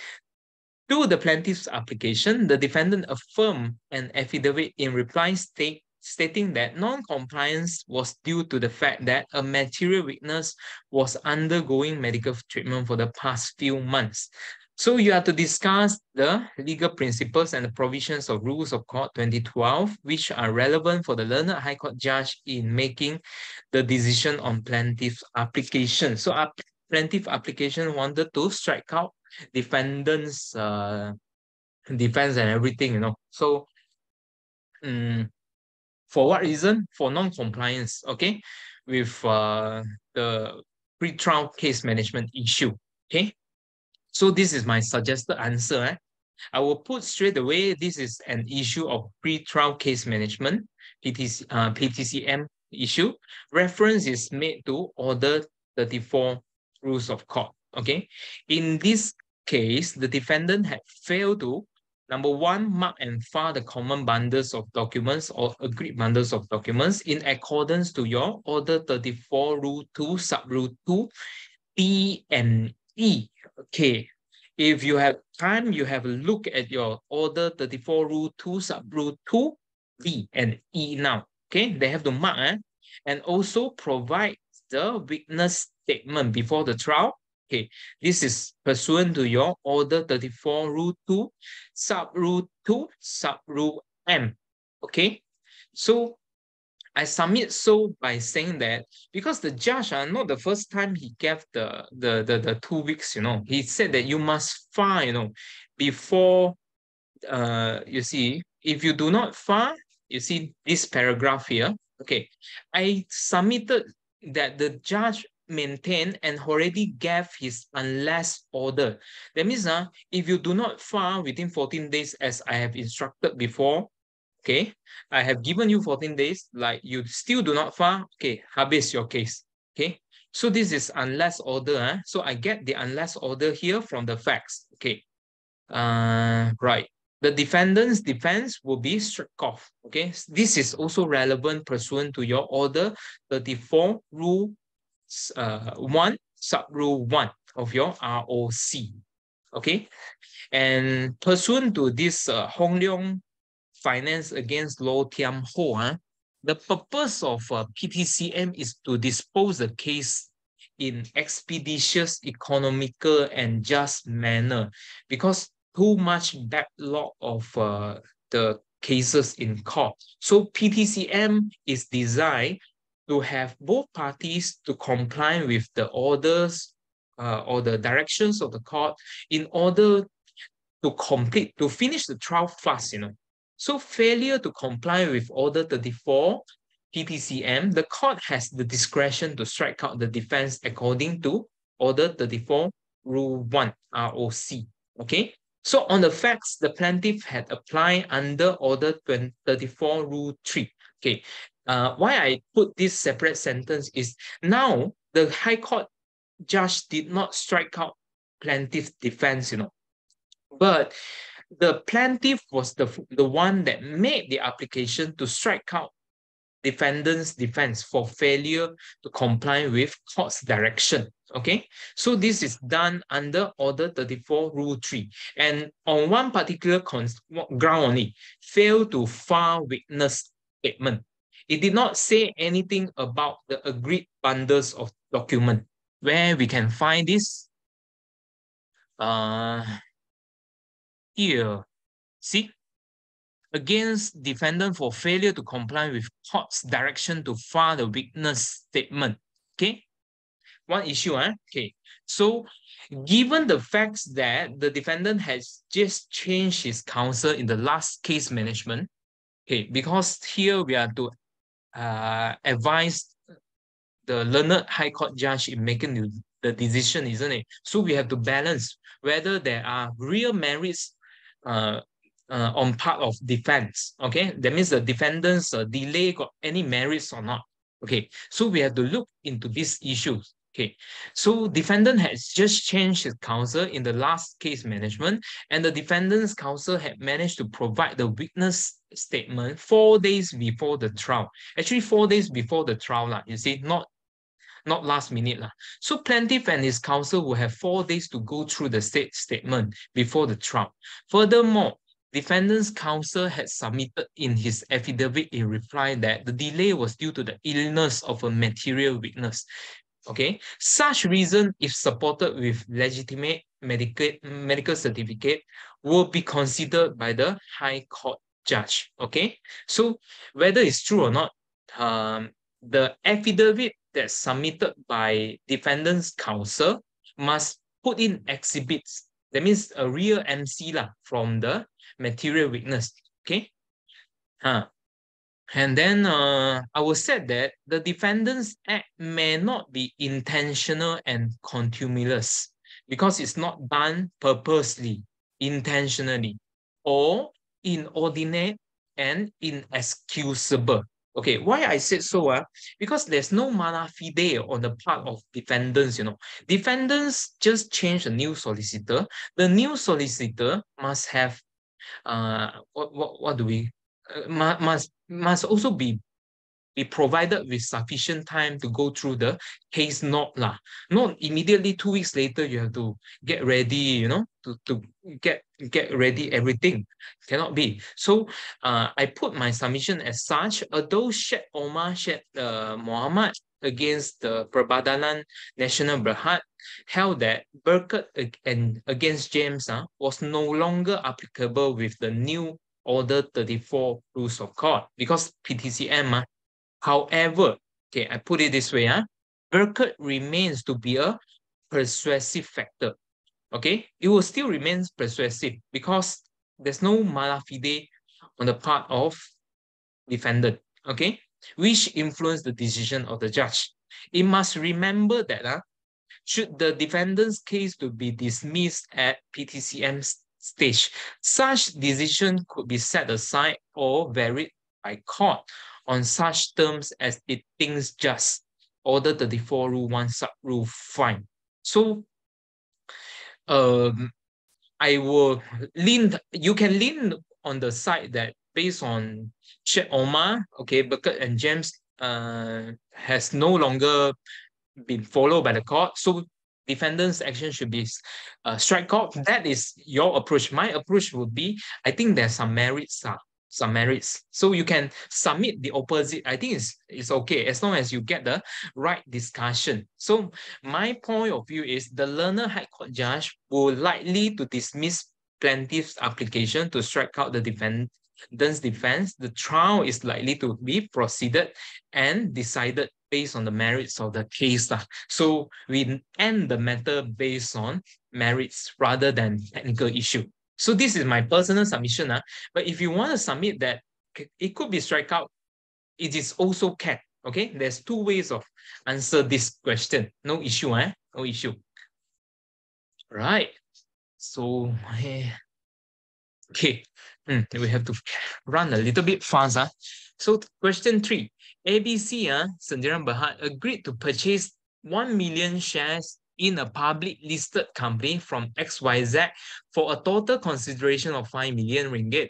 To the plaintiff's application, the defendant affirmed an affidavit in reply stating that non-compliance was due to the fact that a material witness was undergoing medical treatment for the past few months. So you have to discuss the legal principles and the provisions of Rules of Court 2012, which are relevant for the learned High Court judge in making the decision on plaintiff's application. So plaintiff application wanted to strike out defendant's defense and everything, So for what reason? For non-compliance, okay, with the pre-trial case management issue, okay? So this is my suggested answer. I will put straight away, this is an issue of pre-trial case management, PTCM issue. Reference is made to Order 34 Rules of Court, okay? In this case, the defendant had failed to, number one, mark and file the common bundles of documents or agreed bundles of documents in accordance to your Order 34 Rule 2, Sub-Rule 2, D and E. Okay, if you have time, you have a look at your Order 34 Rule 2, Sub-Rule 2, D and E now. Okay, they have to mark and also provide the witness statement before the trial. Okay, this is pursuant to your Order 34 Rule 2, Sub-Rule 2, Sub-Rule M. Okay, so I submit so by saying that because the judge, not the first time he gave the 2 weeks, he said that you must file, before, you see, if you do not file, you see this paragraph here. Okay, I submitted that the judge maintained and already gave his unless order. That means if you do not file within 14 days as I have instructed before, okay, I have given you 14 days, like you still do not file, okay, habis your case, okay? So this is unless order, so I get the unless order here from the facts, okay? Right, the defendant's defense will be struck off, okay? This is also relevant pursuant to your Order 34 Rule 1, Sub-Rule 1 of your ROC, okay? And pursuant to this Hong Leong Finance against Lo Tiam Ho, the purpose of PTCM is to dispose the case in expeditious, economical, and just manner because too much backlog of the cases in court. So PTCM is designed to have both parties to comply with the orders or the directions of the court in order to finish the trial fast, So failure to comply with Order 34 PTCM, the court has the discretion to strike out the defense according to Order 34 Rule 1 ROC. Okay. So on the facts, the plaintiff had applied under Order 34 Rule 3. Okay. Why I put this separate sentence is now the High Court judge did not strike out plaintiff's defense, but the plaintiff was the one that made the application to strike out defendant's defense for failure to comply with court's direction. Okay, so this is done under Order 34 Rule 3. And on one particular ground only, fail to file witness statement. It did not say anything about the agreed bundles of document. Where we can find this? Here. See? Against defendant for failure to comply with court's direction to file the witness statement. Okay, one issue. Okay, so given the facts that the defendant has just changed his counsel in the last case management, okay, because here we are to advise the learned High Court judge in making the decision, isn't it? So we have to balance whether there are real merits on part of defense. Okay, that means the defendant's delay got any merits or not. Okay, so we have to look into these issues. Okay, so defendant has just changed his counsel in the last case management, and the defendant's counsel had managed to provide the witness statement 4 days before the trial. Actually, 4 days before the trial, you see, not last minute. So plaintiff and his counsel will have 4 days to go through the statement before the trial. Furthermore, defendant's counsel had submitted in his affidavit in reply that the delay was due to the illness of a material witness. Okay, such reason, if supported with legitimate medical certificate, will be considered by the High Court judge. Okay, so whether it's true or not, the affidavit that's submitted by defendant's counsel must put in exhibits. That means a real MC from the material witness. Okay. And then I will say that the defendant's act may not be intentional and contumelious because it's not done purposely, intentionally, or inordinate and inexcusable. Okay, why I said so? Because there's no mana fide on the part of defendants, Defendants just change a new solicitor. The new solicitor must have what do we must also be provided with sufficient time to go through the case note lah. Not immediately 2 weeks later you have to get ready, to get ready everything. Cannot be. So I put my submission as such. Although Sheikh Omar Sheikh Muhammad against the Perbadanan National Berhad held that Berkat against James was no longer applicable with the new Order 34 Rules of Court because PTCM. However, okay, I put it this way, Berkat remains to be a persuasive factor. Okay, it will still remain persuasive because there's no mala fide on the part of defendant, okay, which influence the decision of the judge. It must remember that should the defendant's case to be dismissed at PTCM stage, such decision could be set aside or varied by court on such terms as it thinks just. Order 34 Rule 1 Sub Rule 5. So I will you can lean on the side that based on Sheikh Omar, okay, Berkat and James has no longer been followed by the court. So defendant's action should be strike out. That is your approach. My approach would be, I think there's some merits. So you can submit the opposite. I think it's okay as long as you get the right discussion. So my point of view is the learner High Court judge will likely to dismiss plaintiff's application to strike out the defendant's defense. The trial is likely to be proceeded and decided based on the merits of the case. So we end the matter based on merits rather than technical issue. So this is my personal submission. But if you want to submit that, it could be strikeout. It is also can. Okay, there's two ways of answer this question. No issue, No issue. Right. So, okay, we have to run a little bit fast. So question 3, ABC, Sendirian Berhad agreed to purchase 1 million shares in a public listed company from XYZ for a total consideration of 5 million ringgit.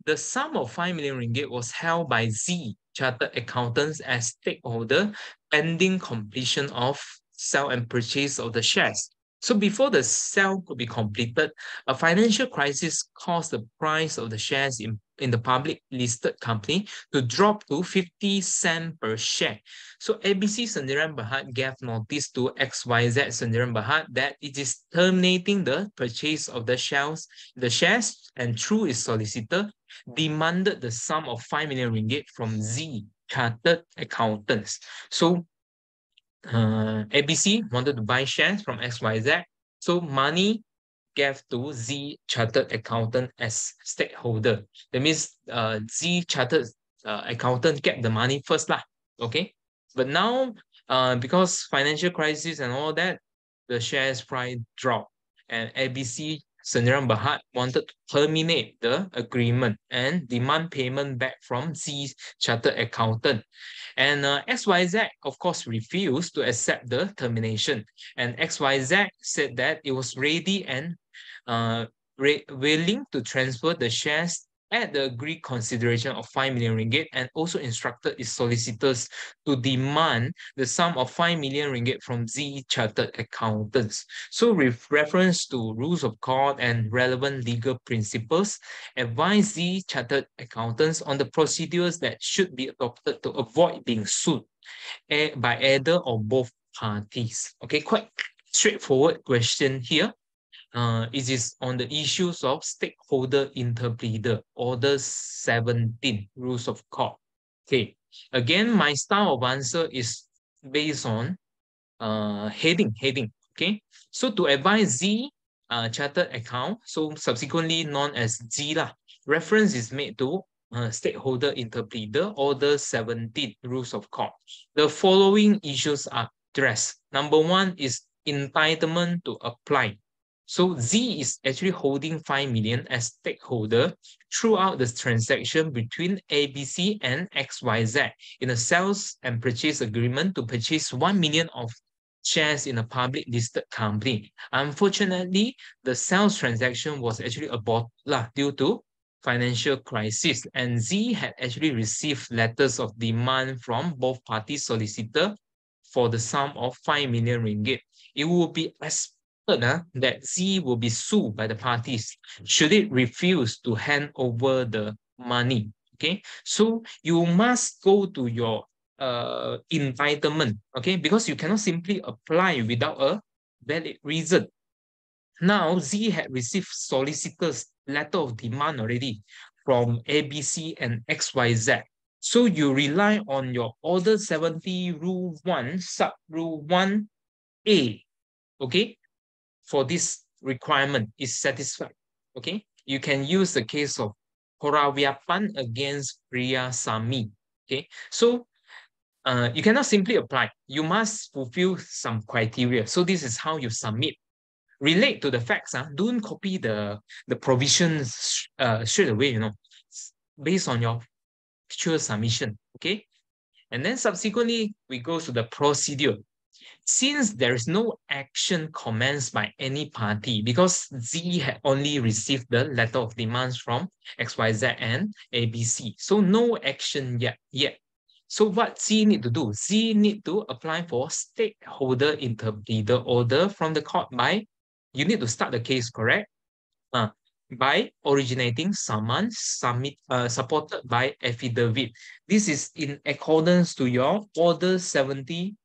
The sum of 5 million ringgit was held by Z Chartered Accountants as stakeholder pending completion of sale and purchase of the shares. So before the sale could be completed, a financial crisis caused the price of the shares in the public listed company to drop to 50 cents per share. So ABC Sendirian Berhad gave notice to XYZ Sendirian Berhad that it is terminating the purchase of the shares, and through its solicitor, demanded the sum of 5 million ringgit from Z Chartered Accountants. So ABC wanted to buy shares from XYZ. So money gave to Z Chartered Accountant as stakeholder. That means Z Chartered Accountant kept the money first lah. Okay. But now, because financial crisis and all that, the shares price dropped, and ABC Sendirian Berhad wanted to terminate the agreement and demand payment back from Z Chartered Accountant. And XYZ, of course, refused to accept the termination. And XYZ said that it was ready and willing to transfer the shares at the agreed consideration of 5 million ringgit, and also instructed its solicitors to demand the sum of 5 million ringgit from Z Chartered Accountants. So with reference to rules of court and relevant legal principles, advise Z Chartered Accountants on the procedures that should be adopted to avoid being sued by either or both parties. Okay, quite straightforward question here. It is on the issues of stakeholder interpleader, Order 17, Rules of Court. Okay, again, my style of answer is based on heading. Okay, so to advise Z chartered account, so subsequently known as Z lah, reference is made to stakeholder interpleader, Order 17, Rules of Court. The following issues are addressed. Number one is entitlement to apply. So Z is actually holding 5 million as stakeholder throughout the transaction between ABC and XYZ in a sales and purchase agreement to purchase 1 million of shares in a public listed company. Unfortunately, the sales transaction was actually aborted due to financial crisis, and Z had actually received letters of demand from both parties solicitor for the sum of 5 million ringgit. It will be that Z will be sued by the parties should it refuse to hand over the money. Okay, so you must go to your entitlement, okay, because you cannot simply apply without a valid reason. Now, Z had received solicitors' letter of demand already from ABC and XYZ. So you rely on your Order 70 Rule 1, Sub Rule 1A, okay, for this requirement is satisfied. Okay, you can use the case of Horaviapan against Priya Sami. Okay, so you cannot simply apply. You must fulfill some criteria. So this is how you submit. Relate to the facts. Don't copy the provisions straight away, based on your actual submission. Okay, and then subsequently we go to the procedure. Since there is no action commenced by any party, because Z had only received the letter of demands from XYZ and ABC, so no action yet. So what Z need to do? Z need to apply for stakeholder interpleader order from the court by, you need to start the case, correct? By originating summons supported by affidavit. This is in accordance to your Order 17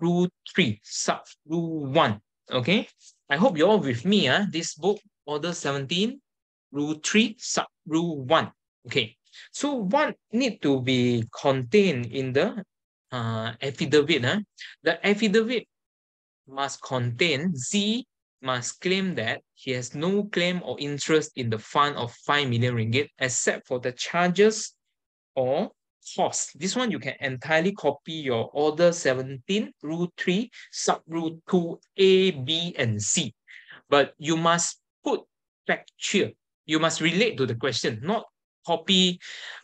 Rule 3, Sub Rule 1. Okay, I hope you're all with me. This book, Order 17, Rule 3, Sub Rule 1. Okay, so what need to be contained in the affidavit? The affidavit must contain Z must claim that he has no claim or interest in the fund of 5 million ringgit except for the charges or cost. This one you can entirely copy your order 17, rule 3, sub rule 2, A, B, and C. But you must put factual. You must relate to the question, not copy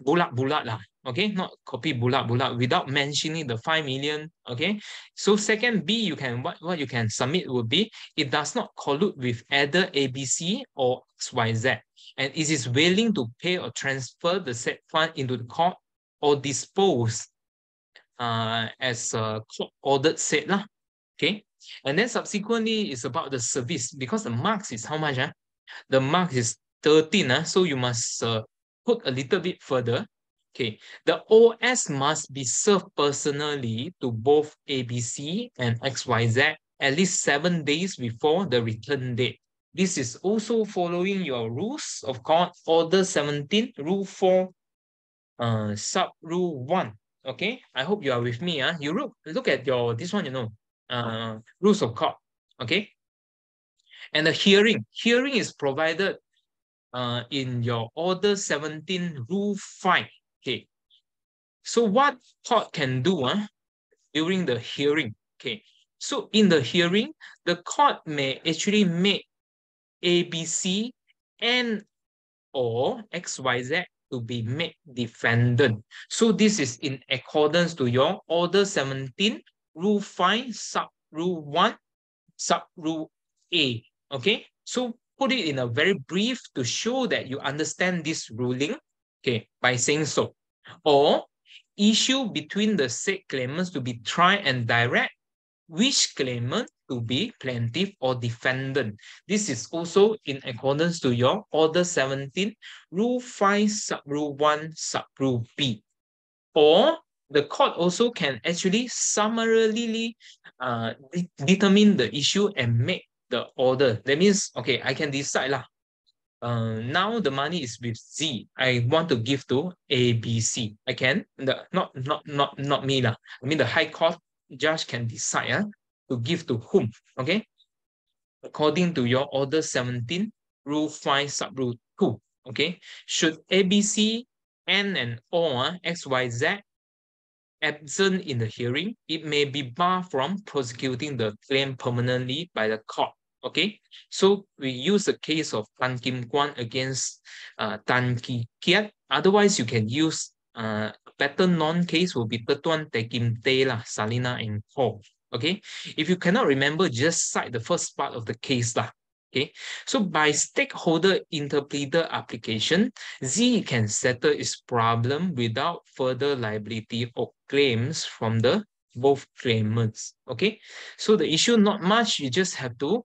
bulat-bulat lah. Okay, not copy bulat-bulat without mentioning the 5 million. Okay, so second B, you can what you can submit would be it does not collude with either ABC or XYZ, and it is willing to pay or transfer the said fund into the court or dispose as court ordered said lah. Okay, and then subsequently it's about the service because the marks is how much? The mark is 13, so you must put a little bit further. Okay, the OS must be served personally to both ABC and XYZ at least 7 days before the return date. This is also following your rules of court, Order 17, Rule 4, Sub Rule 1. Okay, I hope you are with me. You look at your this one, rules of court. Okay, and the hearing is provided in your Order 17, Rule 5. Okay, so what court can do during the hearing? Okay, so in the hearing, the court may actually make ABC and or XYZ to be made defendant. So this is in accordance to your Order 17, Rule 5, Sub Rule 1, Sub Rule A. Okay, so put it in a very brief to show that you understand this ruling, okay, by saying so. Or issue between the said claimants to be tried and direct which claimant to be plaintiff or defendant. This is also in accordance to your Order 17, Rule 5, Sub Rule 1, Sub Rule B. Or the court also can actually summarily determine the issue and make the order. That means, okay, I can decide lah. Now the money is with Z. I want to give to ABC. I can. Not me lah. I mean the High Court judge can decide to give to whom. Okay. According to your Order 17, Rule 5, Sub Rule 2. Okay. Should ABC, N and O, XYZ absent in the hearing, it may be barred from prosecuting the claim permanently by the court. Okay, so we use the case of Tan Kim Kwan against Tan Ki Kiat. Otherwise, you can use better non-case will be Tetuan Te Kim Te lah, Salina and Ho. Okay, if you cannot remember, just cite the first part of the case lah. Okay, so by stakeholder interpleader application, Z can settle its problem without further liability or claims from the both claimants. Okay, so the issue not much, you just have to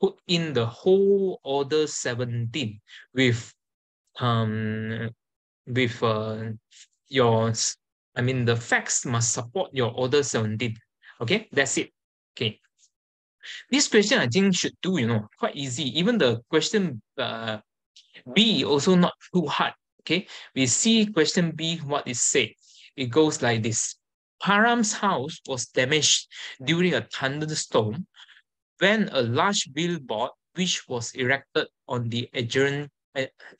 put in the whole Order 17 with your, I mean the facts must support your Order 17. Okay, that's it. Okay. This question I think should do, quite easy. Even the question B also not too hard. Okay, we see question B, what it said. It goes like this. Param's house was damaged during a thunderstorm when a large billboard which was erected on the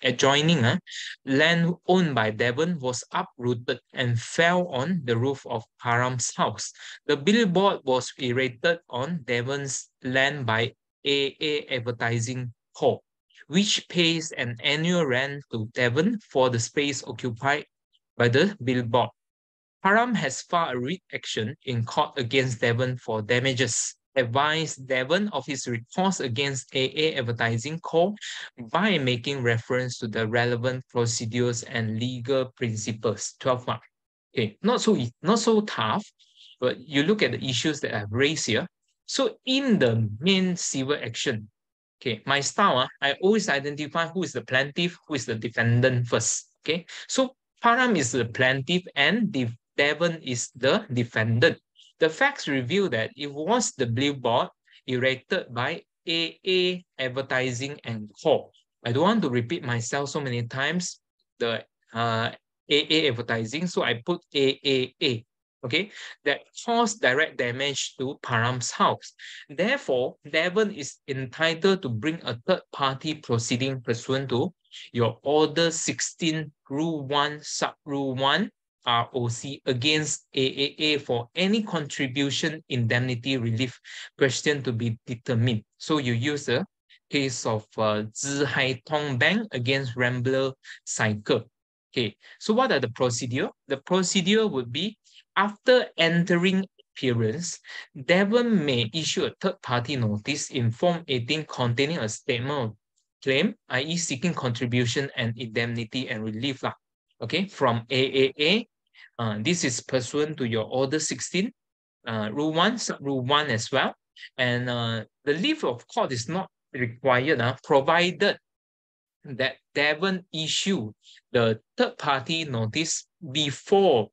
adjoining land owned by Devon was uprooted and fell on the roof of Param's house. The billboard was erected on Devon's land by AA Advertising Corp, which pays an annual rent to Devon for the space occupied by the billboard. Param has filed a writ action in court against Devon for damages, advised Devon of his recourse against AA Advertising Corp by making reference to the relevant procedures and legal principles. 12 mark. Okay, not so tough, but you look at the issues that I've raised here. So in the main civil action, okay, my style, I always identify who is the plaintiff, who is the defendant first. Okay, so Param is the plaintiff and Devon is the defendant. The facts reveal that it was the billboard erected by AA Advertising and Corp. I don't want to repeat myself so many times. The AA Advertising, so I put AAA. okay, that caused direct damage to Param's house. Therefore, Devon is entitled to bring a third-party proceeding pursuant to your Order 16, Rule 1, Sub-Rule 1, ROC against AAA for any contribution indemnity relief question to be determined. So you use the case of Zhi Hai Tong Bank against Rambler Cycle. Okay, so what are the procedure? The procedure would be after entering appearance, Devon may issue a third-party notice in Form 18 containing a statement of claim, i.e. seeking contribution and indemnity and relief okay, from AAA. This is pursuant to your Order 16, Rule 1, Sub-Rule 1 as well. And the leave of court is not required, provided that Devon issue the third-party notice before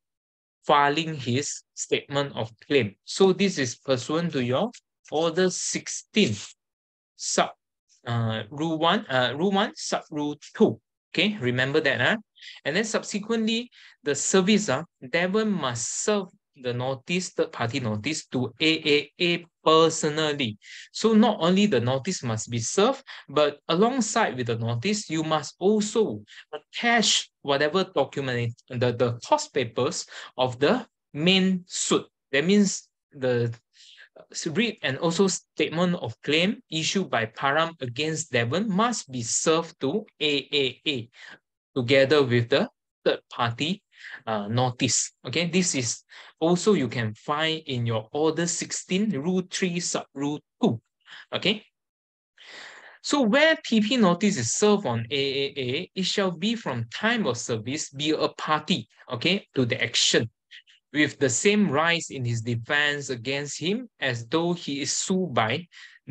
filing his statement of claim. So this is pursuant to your Order 16, sub Rule 1, Rule 1, sub Rule 2. Okay, remember that. And then subsequently, the service, Devon must serve the notice, third-party notice to AAA personally. So not only the notice must be served, but alongside with the notice, you must also attach whatever document, the cost papers of the main suit. That means the writ and also statement of claim issued by Param against Devon must be served to AAA together with the third party notice. Okay, this is also you can find in your Order 16, Rule 3, Sub Rule 2. Okay. So where TP notice is served on AAA, it shall be from time of service be a party, okay, to the action, with the same rights in his defense against him as though he is sued by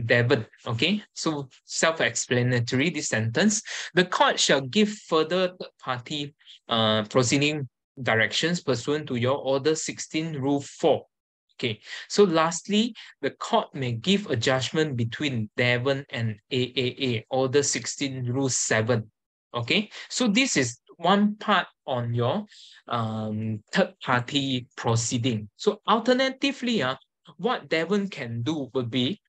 Devon. Okay, so self-explanatory, this sentence. The court shall give further third-party proceeding directions pursuant to your Order 16, Rule 4. Okay, so lastly, the court may give a judgment between Devon and AAA, Order 16, Rule 7. Okay, so this is one part on your third-party proceeding. So alternatively, what Devon can do would be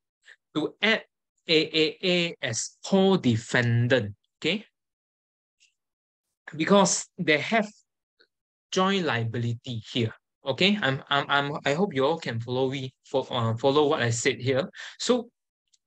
to add AAA as co-defendant, okay? Because they have joint liability here. Okay, I hope you all can follow me follow what I said here. So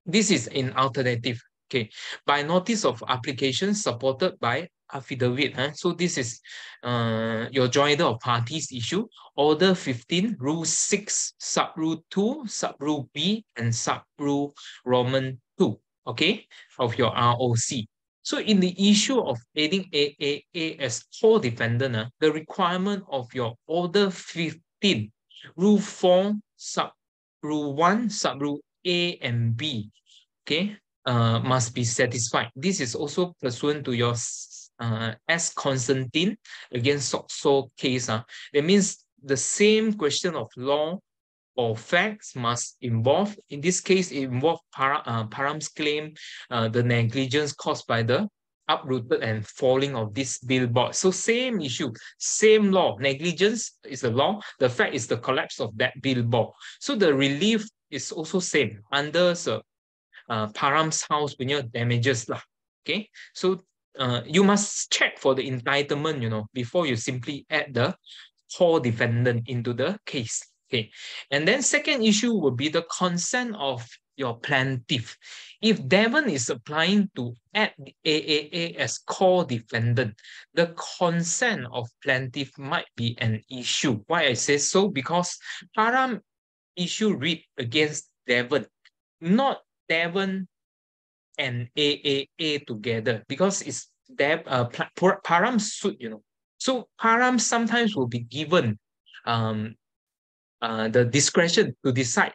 this is an alternative. Okay, by notice of application supported by affidavit. So this is your joinder of parties issue. Order 15, Rule 6, Sub Rule 2, Sub Rule B, and Sub Rule Roman 2. Okay, of your ROC. So in the issue of aiding AAA as co-defendant, the requirement of your Order 15, Rule 4, Sub Rule 1, Sub Rule A and B, okay, must be satisfied. This is also pursuant to your S. Constantine against Soxo case. That means the same question of law or facts must involve. In this case, it involved Param's claim, the negligence caused by the uprooted and falling of this billboard. So same issue, same law. Negligence is the law. The fact is the collapse of that billboard. So the relief is also same under Param's house when your damages lah. Okay, so you must check for the entitlement, before you simply add the co-defendant into the case. Okay, and then second issue will be the consent of your plaintiff. If Devon is applying to add the AAA as co-defendant, the consent of plaintiff might be an issue. Why I say so? Because Param issue writ against Devon, not Devon and AAA together, because it's Param suit, So Param sometimes will be given the discretion to decide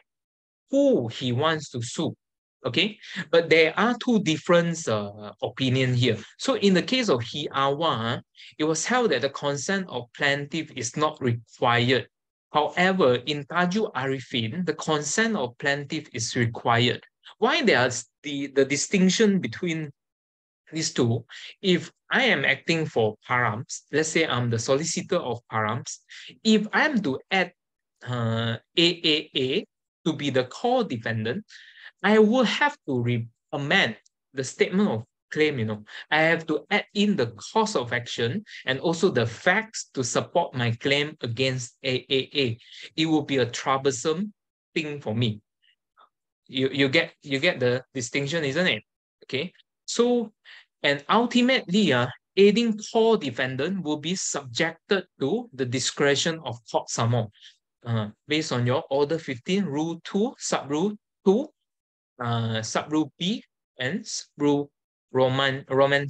who he wants to sue. Okay, but there are two different opinions here. So in the case of Hiawa, it was held that the consent of plaintiff is not required. However, in Taju Arifin, the consent of plaintiff is required. Why there's the distinction between these two? If I am acting for Params, let's say I'm the solicitor of Params, if I am to add AAA to be the core defendant, I will have to amend the statement of claim, I have to add in the cause of action and also the facts to support my claim against AAA. It will be a troublesome thing for me. You get the distinction, isn't it? Okay. So, and ultimately, aiding core defendant will be subjected to the discretion of court some more. Based on your Order 15, Rule 2, Sub-Rule 2, Sub-Rule B, and Rule Roman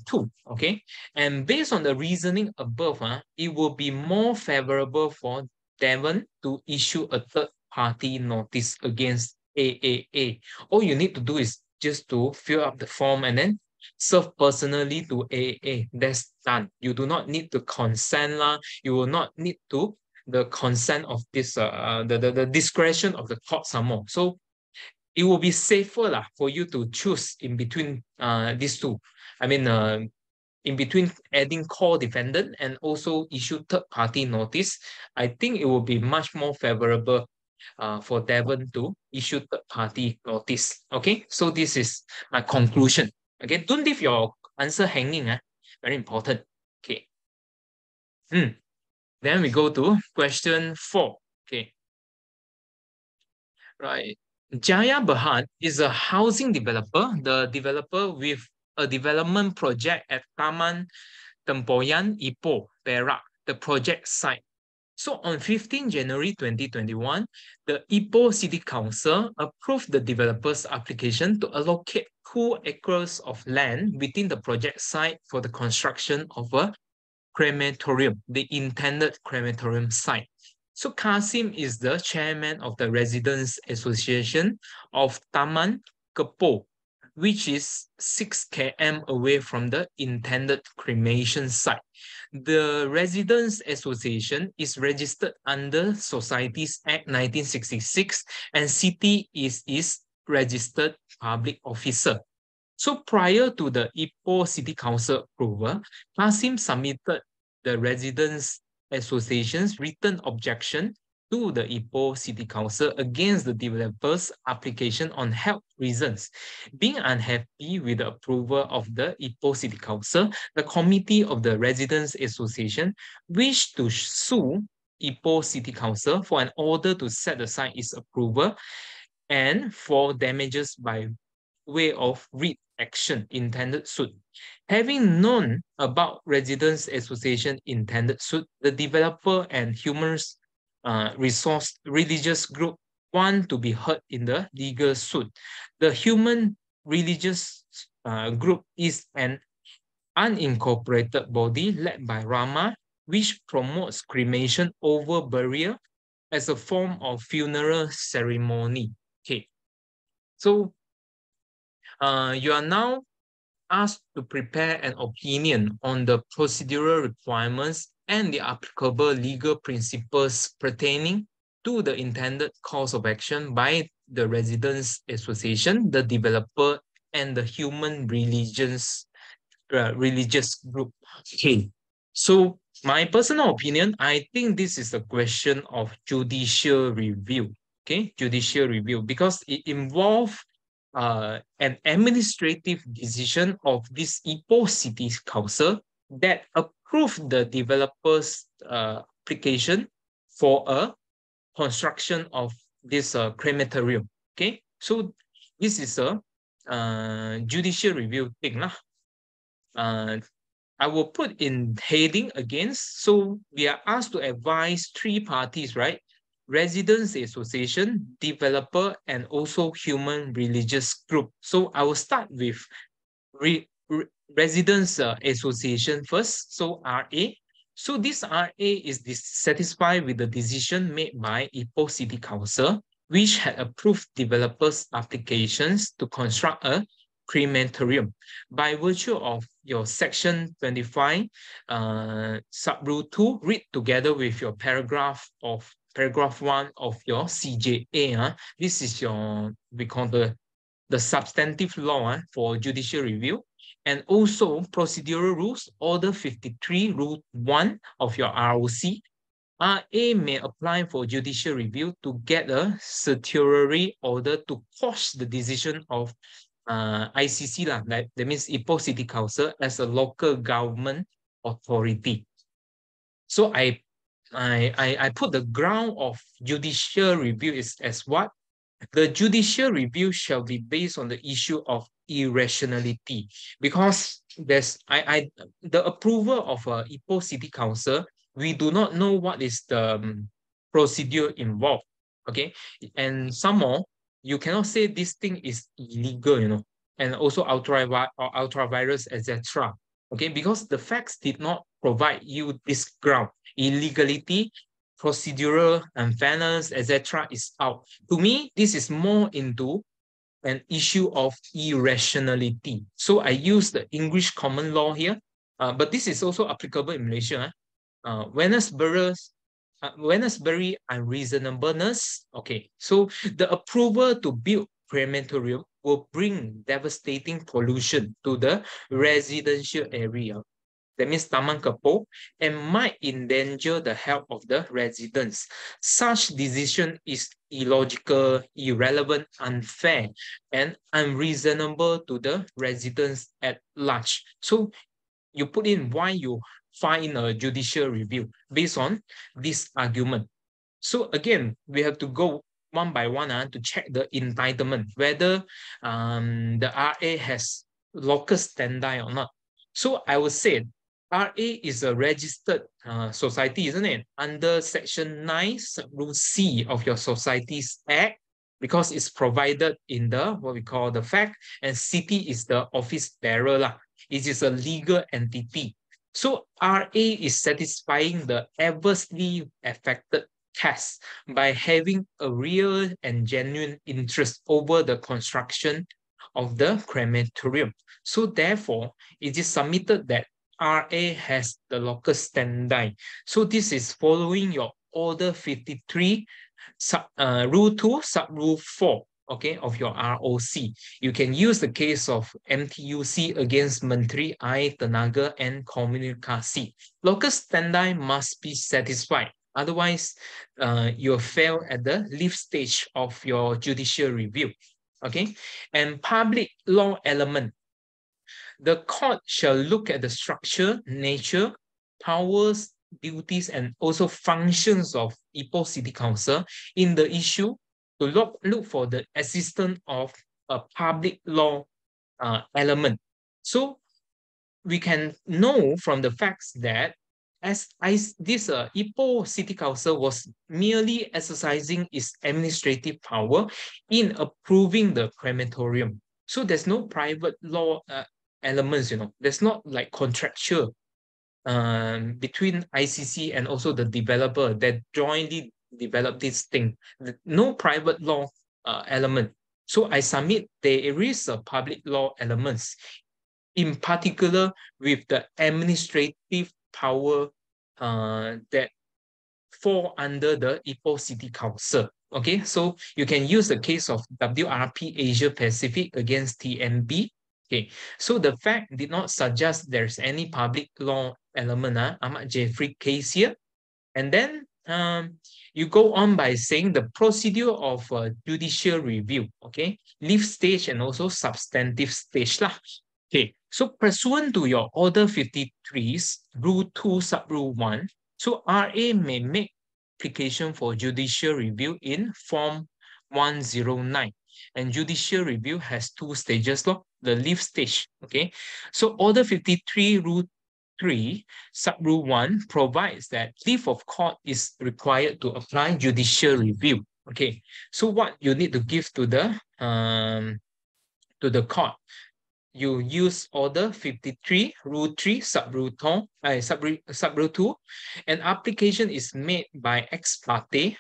2, okay? And based on the reasoning above, it will be more favorable for Devon to issue a third-party notice against AAA. All you need to do is just to fill up the form and then serve personally to AAA. That's done. You do not need to consent lah. You will not need to the consent of this the discretion of the court some more. So it will be safer lah for you to choose in between these two. I mean, in between adding core defendant and also issue third party notice, I think it will be much more favorable for Devon to issue third party notice. Okay, so this is my conclusion. Okay, don't leave your answer hanging. Very important. Okay. Then we go to question 4. Okay. Right. Jaya Berhad is a housing developer, the developer with a development project at Taman Tempoyan, Ipoh, Perak, the project site. So on 15 January 2021, the Ipoh City Council approved the developer's application to allocate 2 acres of land within the project site for the construction of a crematorium, the intended crematorium site. So Kasim is the chairman of the Residents Association of Taman Kepo, which is 6 km away from the intended cremation site. The Residents Association is registered under Societies Act 1966 and city is registered public officer. So prior to the Ipoh City Council approval, Kasim submitted the Residents Association's written objection to the Ipoh City Council against the developer's application on health reasons. Being unhappy with the approval of the Ipoh City Council, the committee of the Residents Association wished to sue Ipoh City Council for an order to set aside its approval and for damages by way of writ action intended suit. Having known about Residents Association intended suit, the developer and human resource religious group want to be heard in the legal suit. The human religious group is an unincorporated body led by Rama, which promotes cremation over burial as a form of funeral ceremony. Okay, so you are now asked to prepare an opinion on the procedural requirements and the applicable legal principles pertaining to the intended course of action by the Residents Association, the developer, and the human religious group. Okay, so my personal opinion, I think this is a question of judicial review. Okay, judicial review, because it involves an administrative decision of this Ipoh City Council that approved the developer's application for a construction of this crematorium. Okay, so this is a judicial review thing lah. I will put in heading against. So we are asked to advise 3 parties, right? Residents Association, developer, and also human religious group. So I will start with Residents Association first, so RA. So this RA is dissatisfied with the decision made by Ipoh City Council, which had approved developers' applications to construct a crematorium. By virtue of your section 25, sub-rule 2, read together with your paragraph 1 of your CJA. This is your, we call the substantive law for judicial review. And also procedural rules, Order 53, Rule 1 of your ROC. RA may apply for judicial review to get a certiorari order to quash the decision of ICC lah. That means Ipoh City Council as a local government authority. So I put the ground of judicial review is as what? The judicial review shall be based on the issue of irrationality, because the approval of a Ipoh City Council, we do not know what is the procedure involved. Okay, and some more, you cannot say this thing is illegal, and also ultra virus, etc. Okay, because the facts did not provide you this ground. Illegality, procedural unfairness, etc. is out. To me, this is more into an issue of irrationality. So I use the English common law here, but this is also applicable in Malaysia. Wellness-bury unreasonableness. Okay, so the approval to build crematorium will bring devastating pollution to the residential area. That means Taman Kepo, and might endanger the health of the residents. Such decision is illogical, irrelevant, unfair, and unreasonable to the residents at large. So you put in why you find a judicial review based on this argument. So again, we have to go one by one to check the entitlement, whether the RA has locus standi or not. So I would say RA is a registered society, isn't it? Under Section 9, Rule C of your Societies Act, because it's provided in the, what we call the fact, and city is the office bearer lah. It is a legal entity. So RA is satisfying the adversely affected cast by having a real and genuine interest over the construction of the crematorium. So therefore, it is submitted that RA has the locus standi. So this is following your Order 53, Rule 2, Sub-Rule 4, okay, of your ROC. You can use the case of MTUC against Menteri Air, Tenaga and Komunikasi. Locus standi must be satisfied. Otherwise, you'll fail at the leaf stage of your judicial review. Okay, and public law element. The court shall look at the structure, nature, powers, duties, and also functions of Ipoh City Council in the issue to look for the existence of a public law element. So we can know from the facts that this Ipoh City Council was merely exercising its administrative power in approving the crematorium. So there's no private law elements, there's not like contractual between ICC and also the developer that jointly developed this thing. No private law element. So I submit there is a public law elements, in particular with the administrative power that fall under the Ipoh City Council. Okay, so you can use the case of WRP Asia Pacific against TMB. Okay, so the fact did not suggest there's any public law element, Ahmad Jeffrey case here. And then you go on by saying the procedure of judicial review, okay, leaf stage and also substantive stage lah. Okay, so pursuant to your Order 53's Rule 2, Sub-Rule 1, so RA may make application for judicial review in Form 109. And judicial review has two stages, the leaf stage, okay? So Order 53, Rule 3, Sub-Rule 1 provides that leave of court is required to apply judicial review, okay? So what you need to give to the court, you use Order 53, Rule 3, Sub-Rule 2, an application is made by ex parte,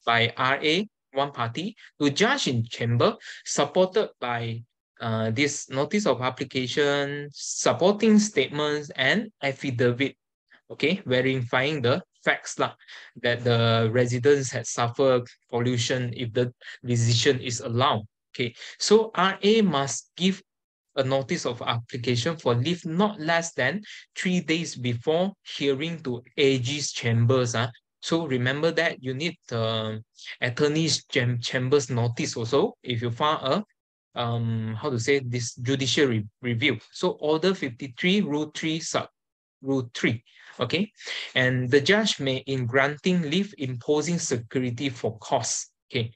by RA, one party, to judge in chamber, supported by this notice of application, supporting statements, and affidavit, okay, verifying the facts that the residents had suffered pollution if the decision is allowed. Okay, so RA must give a notice of application for leave not less than 3 days before hearing to AG's chambers So remember that you need the attorney's chambers notice also if you file a how to say this judicial review. So order 53 rule 3 sub rule 3. Okay. And the judge may in granting leave imposing security for costs. Okay.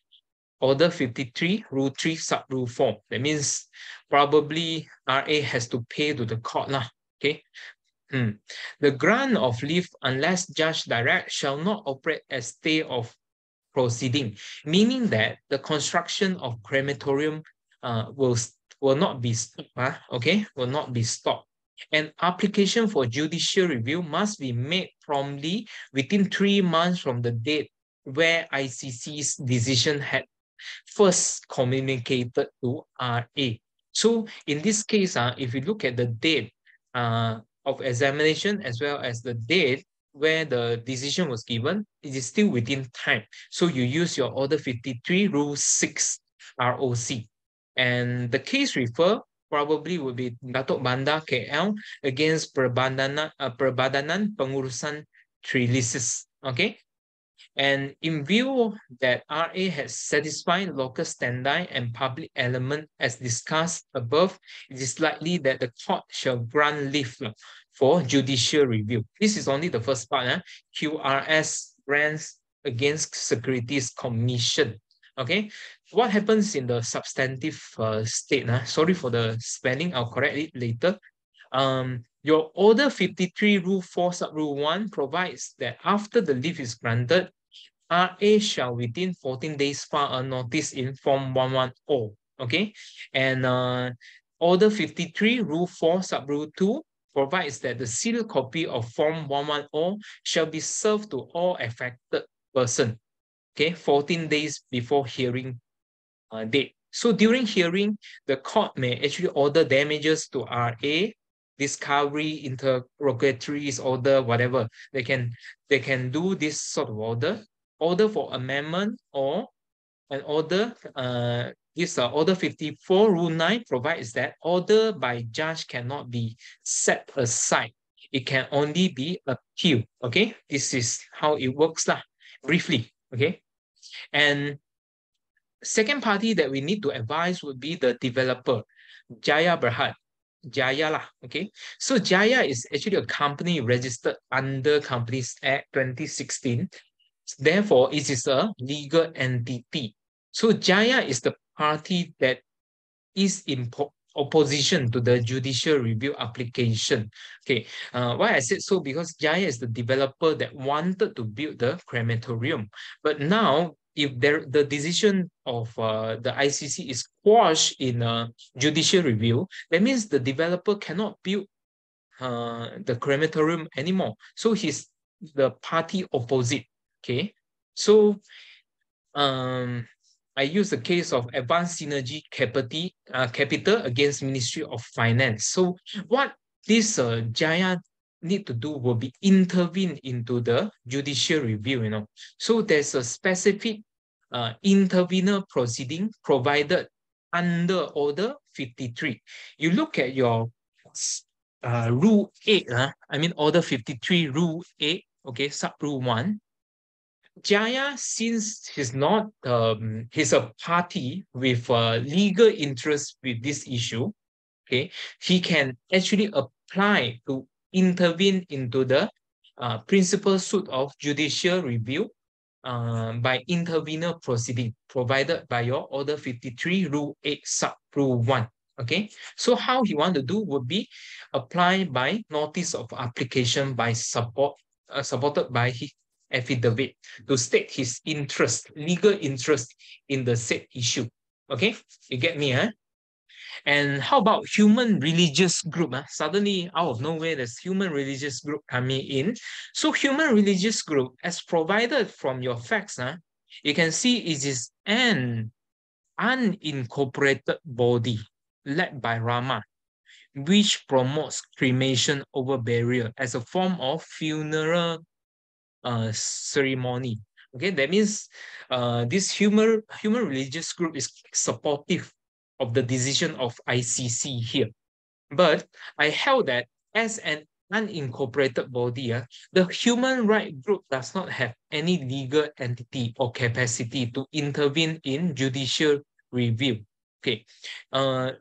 Order 53 rule 3 sub rule 4. That means probably RA has to pay to the court lah. Okay. The grant of leave, unless judge direct, shall not operate as stay of proceeding, meaning that the construction of crematorium will not be stopped, okay, will not be stopped. An application for judicial review must be made promptly within 3 months from the date where ICC's decision had first communicated to RA. So in this case, if you look at the date of examination as well as the date where the decision was given, it is still within time. So you use your Order 53 Rule 6 ROC. And the case refer probably would be Datuk Bandar KL against Perbadanan Pengurusan Trilisis. Okay. And in view that RA has satisfied local standard and public element as discussed above, it is likely that the court shall grant leave for judicial review. This is only the first part. QRS grants against Securities Commission. Okay, what happens in the substantive state? Sorry for the spelling, I'll correct it later. Your Order 53 Rule 4 Sub Rule 1 provides that after the leave is granted, RA shall within 14 days file a notice in Form 110. Okay, and Order 53 Rule 4 Sub Rule 2 provides that the sealed copy of Form 110 shall be served to all affected person. Okay, 14 days before hearing date. So during hearing, the court may actually order damages to RA, discovery, interrogatories order, whatever. They can do this sort of order for amendment, or an order. This Order 54 Rule 9 provides that order by judge cannot be set aside. It can only be appealed. Okay, this is how it works lah, briefly. Okay, and second party that we need to advise would be the developer, Jaya Berhad. Jaya lah, okay? So Jaya is actually a company registered under Companies Act 2016. Therefore, it is a legal entity. So Jaya is the party that is in opposition to the judicial review application. Okay, why I said so? Because Jaya is the developer that wanted to build the crematorium. But now, if the decision of the ICC is quashed in a judicial review, that means the developer cannot build the crematorium anymore. So he's the party opposite. Okay, so I use the case of Advanced Synergy Capital against Ministry of Finance. So what this Jaya need to do will be intervene into the judicial review. So there's a specific intervener proceeding provided under Order 53. You look at your Rule 8, Order 53 Rule 8, okay, Sub Rule 1. Jaya, since he's not, he's a party with legal interest with this issue, okay, he can actually apply to intervene into the principal suit of judicial review by intervener proceeding provided by your Order 53 Rule 8 Sub Rule 1. Okay, so how he want to do would be apply by notice of application by supported by his affidavit to state his interest, legal interest in the said issue. Okay, you get me, huh? And how about human religious group? Suddenly, out of nowhere, there's human religious group coming in. So human religious group, as provided from your facts, you can see it is an unincorporated body led by Rama, which promotes cremation over burial as a form of funeral ceremony. Okay, that means this human religious group is supportive of the decision of ICC here. But I held that as an unincorporated body, the human right group does not have any legal entity or capacity to intervene in judicial review. Okay. Uh,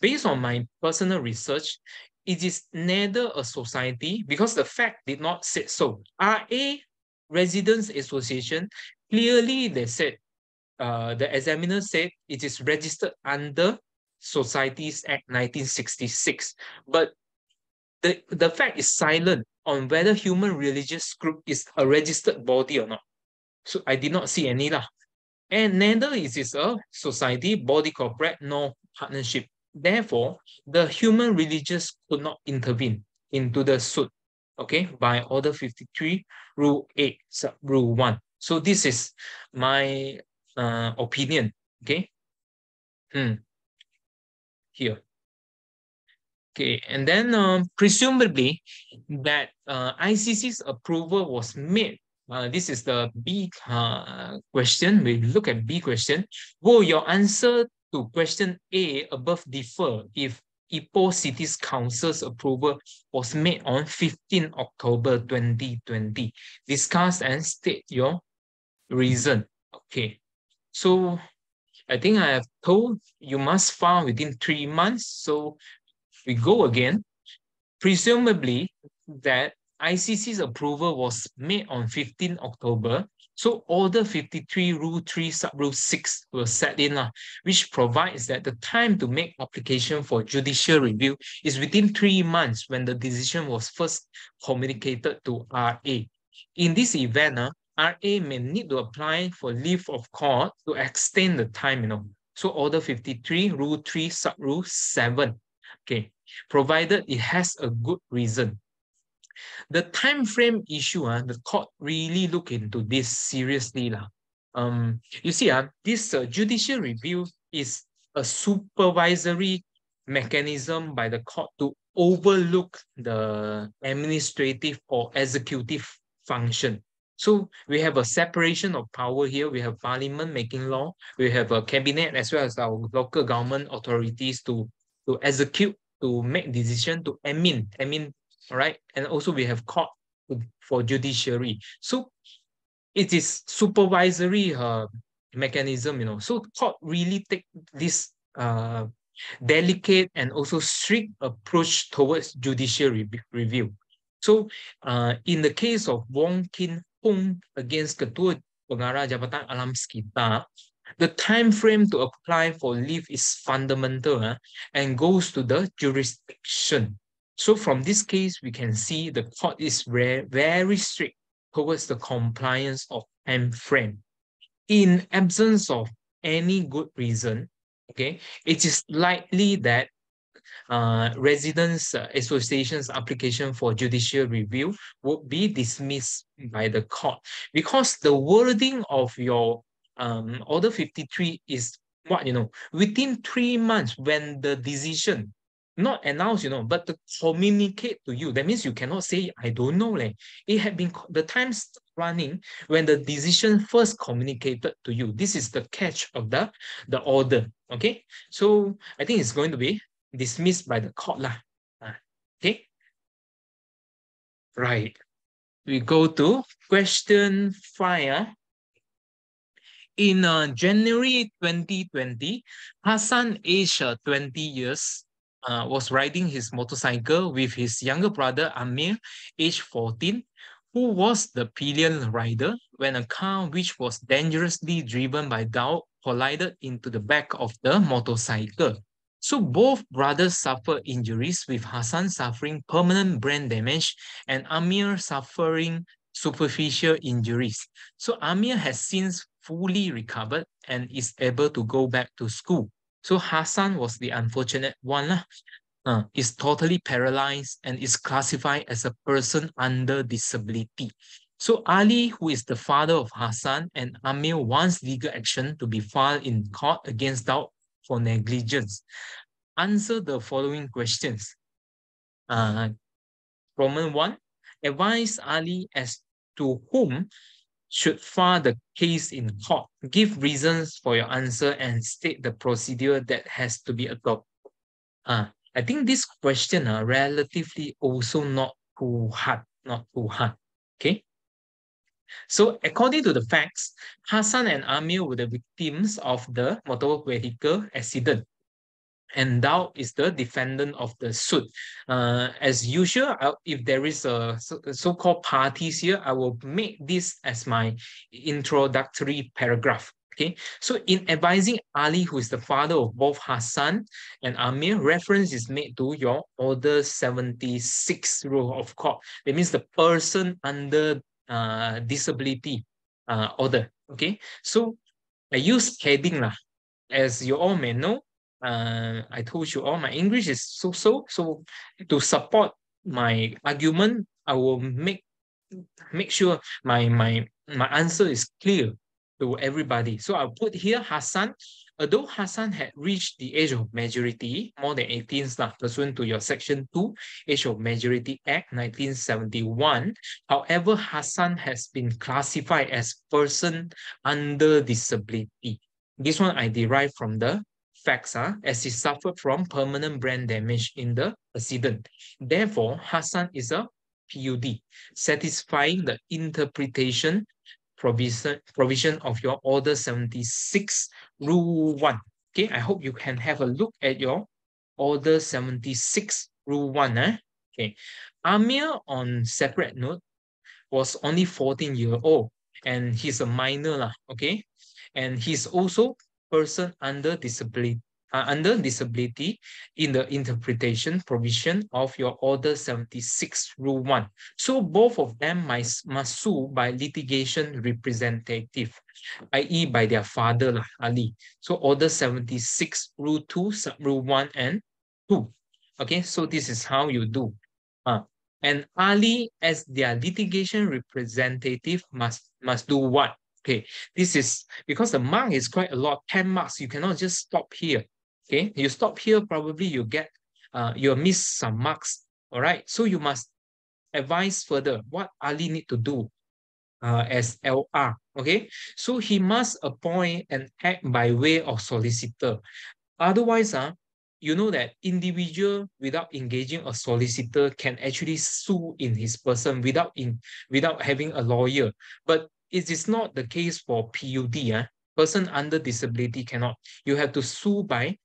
Based on my personal research, it is neither a society because the fact did not say so. RA Residents Association, clearly they said, the examiner said it is registered under Societies Act 1966. But the fact is silent on whether human religious group is a registered body or not. So I did not see any lah. And neither is it a society, body corporate, nor partnership. Therefore, the human religious could not intervene into the suit, okay, by Order 53, Rule 8, Sub Rule 1. So this is my opinion, okay? Here. Okay, and then presumably that ICC's approval was made. This is the B question. We look at B question. Will your answer to question A above differ if Ipoh City's Council's approval was made on 15 October 2020? Discuss and state your reason. Okay, so I think I have told you must file within 3 months. So we go again. Presumably that ICC's approval was made on 15 October. So Order 53, Rule 3, Sub-Rule 6 will set in, which provides that the time to make application for judicial review is within 3 months when the decision was first communicated to RA. In this event, RA may need to apply for leave of court to extend the time, So Order 53, Rule 3, Sub-Rule 7. Okay, provided it has a good reason. The time frame issue, the court really look into this seriously. You see, this judicial review is a supervisory mechanism by the court to overlook the administrative or executive function. So we have a separation of power here. We have parliament making law. We have a cabinet as well as our local government authorities to execute, to make decision, to admin, all right? And also we have court for judiciary. So it is supervisory mechanism, So court really take this delicate and also strict approach towards judicial review. So in the case of Wong Kin Hong against Ketua Pengarah Jabatan Alam Sekitar, the time frame to apply for leave is fundamental and goes to the jurisdiction. So from this case, we can see the court is very strict towards the compliance of time frame. In absence of any good reason, okay, it is likely that residents association's application for judicial review would be dismissed by the court because the wording of your Order 53 is what, within 3 months when the decision, not announced, but to communicate to you. That means you cannot say, I don't know. It had been, the time's running when the decision first communicated to you. This is the catch of the order, okay? So I think it's going to be dismissed by the court lah. Okay? Right. We go to question 5. In January 2020, Hassan, aged 20 years, was riding his motorcycle with his younger brother Amir, aged 14, who was the pillion rider when a car which was dangerously driven by doubt collided into the back of the motorcycle. So both brothers suffered injuries, with Hassan suffering permanent brain damage and Amir suffering superficial injuries. So Amir has since fully recovered and is able to go back to school. So Hassan was the unfortunate one. Is totally paralyzed and is classified as a person under disability. So Ali, who is the father of Hassan, and Amir wants legal action to be filed in court against Daud for negligence. Answer the following questions. Roman 1, advise Ali as to whom should file the case in court. Give reasons for your answer and state the procedure that has to be adopted. I think this question relatively also not Puhat, not Puhat. Okay. So according to the facts, Hassan and Amir were the victims of the motor vehicle accident, and Dow is the defendant of the suit. As usual, if there is a so-called parties here, I will make this as my introductory paragraph. Okay, so in advising Ali, who is the father of both Hassan and Amir, reference is made to your Order 76 rule of court. That means the person under disability order. Okay, so I use heading lah. As you all may know, I told you all my English is so-so. So to support my argument, I will make sure my answer is clear to everybody. So I'll put here Hassan. Although Hassan had reached the age of majority, more than 18 pursuant to your Section 2, Age of Majority Act 1971, however, Hassan has been classified as person under disability. This one I derived from the facts, as he suffered from permanent brain damage in the accident. Therefore, Hassan is a PUD, satisfying the interpretation provision of your Order 76, Rule 1. Okay, I hope you can have a look at your Order 76, Rule 1. Okay, Amir, on separate note, was only 14-year old, and he's a minor, okay? And he's also person under disability in the interpretation provision of your Order 76, Rule 1. So both of them must sue by litigation representative, i.e. by their father, Ali. So Order 76, Rule 2, Sub-Rule 1 and 2. Okay, so this is how you do. And Ali, as their litigation representative, must do what? Okay, this is because the mark is quite a lot, 10 marks. You cannot just stop here. Okay, you stop here, probably you get you'll miss some marks. All right, so you must advise further what Ali need to do as LR. Okay, so he must appoint and act by way of solicitor. Otherwise, you know that individual without engaging a solicitor can actually sue in his person without having a lawyer. But it is not the case for PUD. Person under disability cannot. You have to sue by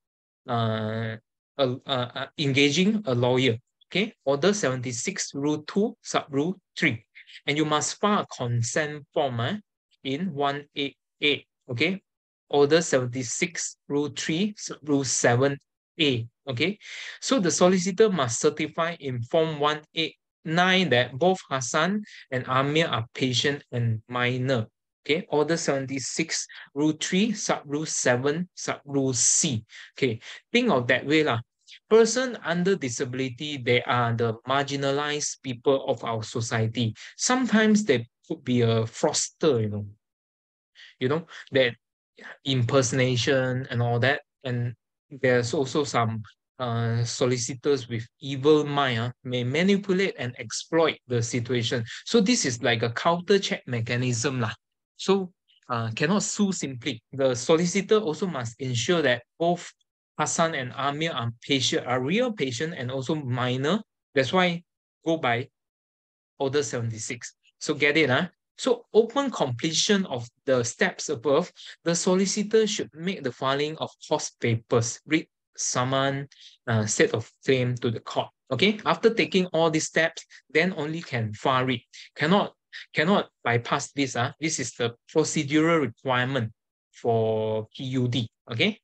engaging a lawyer. Okay, Order 76, Rule 2, Sub-Rule 3. And you must file a consent form in 188. Okay, Order 76, Rule 3, Rule 7A. Okay, so the solicitor must certify in Form 189 that both Hassan and Amir are patient and minor. Okay, Order 76, Rule 3, Sub-Rule 7, Sub-Rule C. Okay, think of that way lah. Person under disability, they are the marginalized people of our society. Sometimes they could be a fraudster, that impersonation and all that. And there's also some solicitors with evil mind may manipulate and exploit the situation. So this is like a counter check mechanism lah. So cannot sue simply. The solicitor also must ensure that both Hassan and Amir are real patient and also minor. That's why go by Order 76. So get it, So upon completion of the steps above, the solicitor should make the filing of cost papers, read summon, set of claim to the court. Okay, after taking all these steps, then only can file it. Cannot bypass this. This is the procedural requirement for PUD. Okay.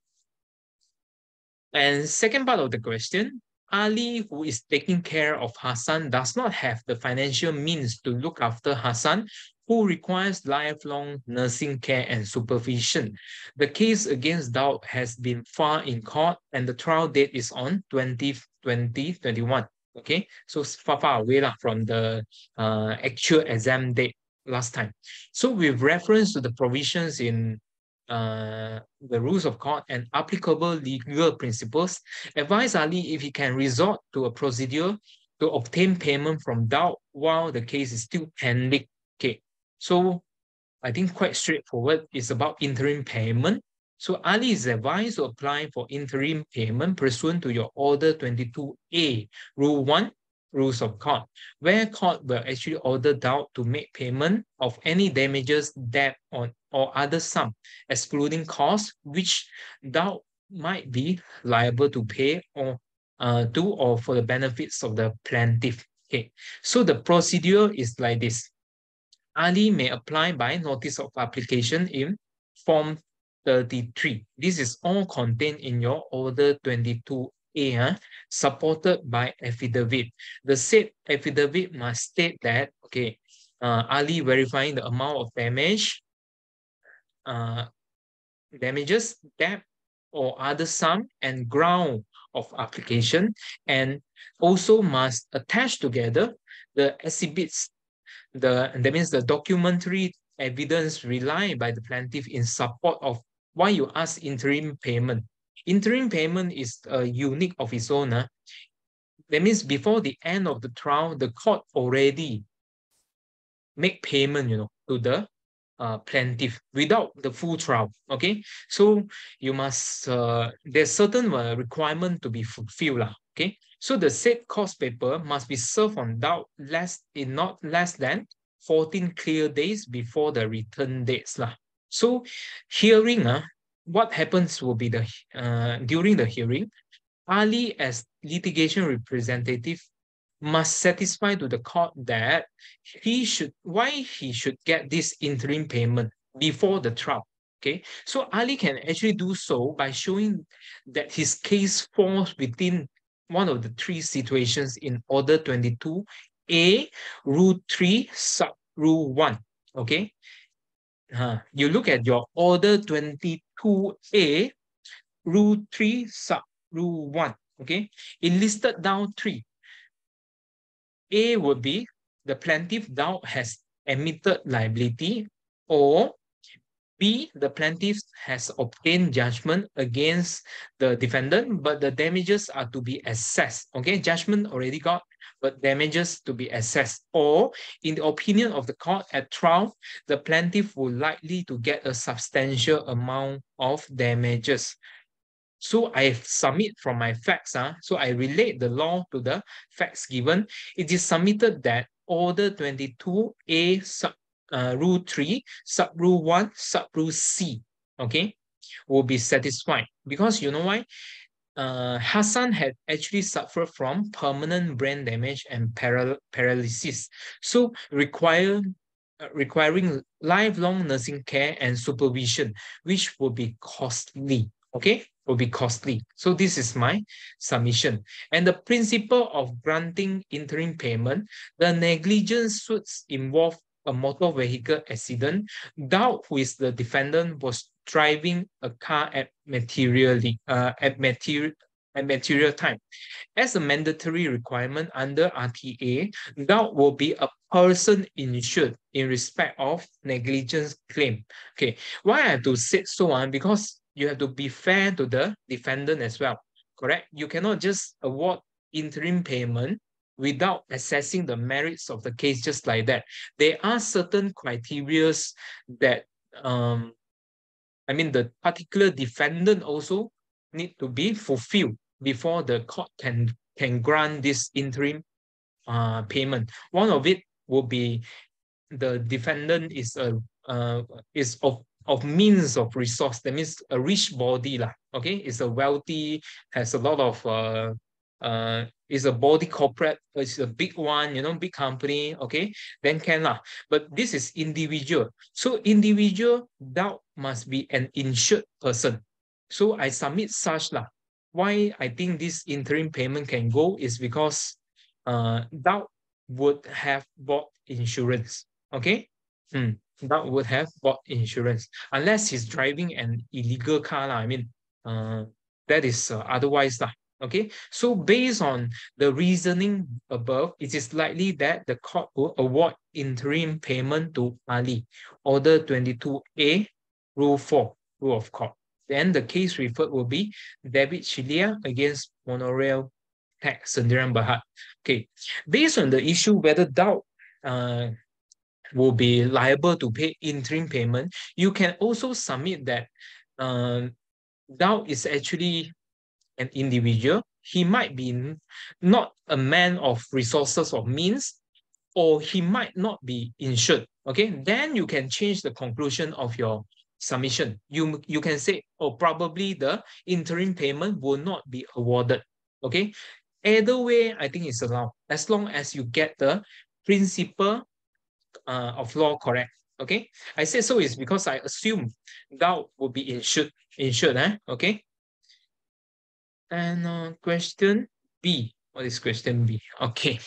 And second part of the question, Ali, who is taking care of Hassan, does not have the financial means to look after Hassan, who requires lifelong nursing care and supervision. The case against Daud has been filed in court, and the trial date is on 2021. Okay, so far away from the actual exam date last time. So with reference to the provisions in the rules of court and applicable legal principles, advise Ali if he can resort to a procedure to obtain payment from Daud while the case is still pending. Okay, so I think quite straightforward. It's about interim payment. So Ali is advised to apply for interim payment pursuant to your Order 22A, Rule 1, rules of court, where court will actually order Dow to make payment of any damages, debt, or other sum, excluding costs, which Dow might be liable to pay or for the benefits of the plaintiff. Okay, so the procedure is like this. Ali may apply by notice of application in Form 33. This is all contained in your Order 22A, supported by affidavit. The said affidavit must state that, okay, Ali verifying the amount of damages, debt, or other sum and ground of application, and also must attach together the exhibits, that means the documentary evidence relied by the plaintiff in support of why you ask interim payment. Interim payment is unique of its own. That means before the end of the trial, the court already make payment, to the plaintiff without the full trial. Okay, so you must there's certain requirement to be fulfilled lah. Okay, so the said court paper must be served on Dow not less than 14 clear days before the return dates lah. So hearing, what happens will be during the hearing, Ali as litigation representative must satisfy to the court that he should get this interim payment before the trial. Okay, so Ali can actually do so by showing that his case falls within one of the three situations in Order 22A, Rule 3, Sub Rule 1. Okay, you look at your Order 22A, Rule 3, Sub Rule 1. Okay, it listed down three. A would be the plaintiff Dow has admitted liability, or B, the plaintiff has obtained judgment against the defendant, but the damages are to be assessed. Okay, judgment already got, but damages to be assessed. Or in the opinion of the court at trial, the plaintiff will likely to get a substantial amount of damages. So I submit from my facts. So I relate the law to the facts given. It is submitted that Order 22A Rule 3, Sub Rule 1, Sub Rule C, okay, will be satisfied. Because you know why? Hassan had actually suffered from permanent brain damage and paralysis. So requiring lifelong nursing care and supervision, which will be costly. Okay, will be costly. So this is my submission. And the principle of granting interim payment, the negligence suits involve a motor vehicle accident. Dow, who is the defendant, was driving a car at material time. As a mandatory requirement under RTA, Dow will be a person insured in respect of negligence claim. Okay, why I have to say so on? Because you have to be fair to the defendant as well, correct? You cannot just award interim payment without assessing the merits of the case just like that. There are certain criteria that, the particular defendant also need to be fulfilled before the court can grant this interim payment. One of it will be the defendant is of means of resource. That means a rich body lah. Okay, is a wealthy, has a lot of is a body corporate, it's a big one, big company. Okay, then can lah. But this is individual. So individual, Dow must be an insured person. So I submit such lah. Why I think this interim payment can go is because Dow would have bought insurance. Okay, Dow would have bought insurance unless he's driving an illegal car lah. That is otherwise lah. Okay, so based on the reasoning above, it is likely that the court will award interim payment to Ali. Order 22A, Rule 4, Rule of Court. Then the case referred will be David Chilia against Monorail Tech Sendirian Berhad. Okay, based on the issue whether Dow will be liable to pay interim payment, you can also submit that Dow is actually an individual, he might be not a man of resources or means, or he might not be insured. Okay, then you can change the conclusion of your submission. You can say, oh, probably the interim payment will not be awarded. Okay, either way, I think it's allowed as long as you get the principle of law correct. Okay, I say so is because I assume doubt will be insured. Okay, and question B. What is question B? Okay.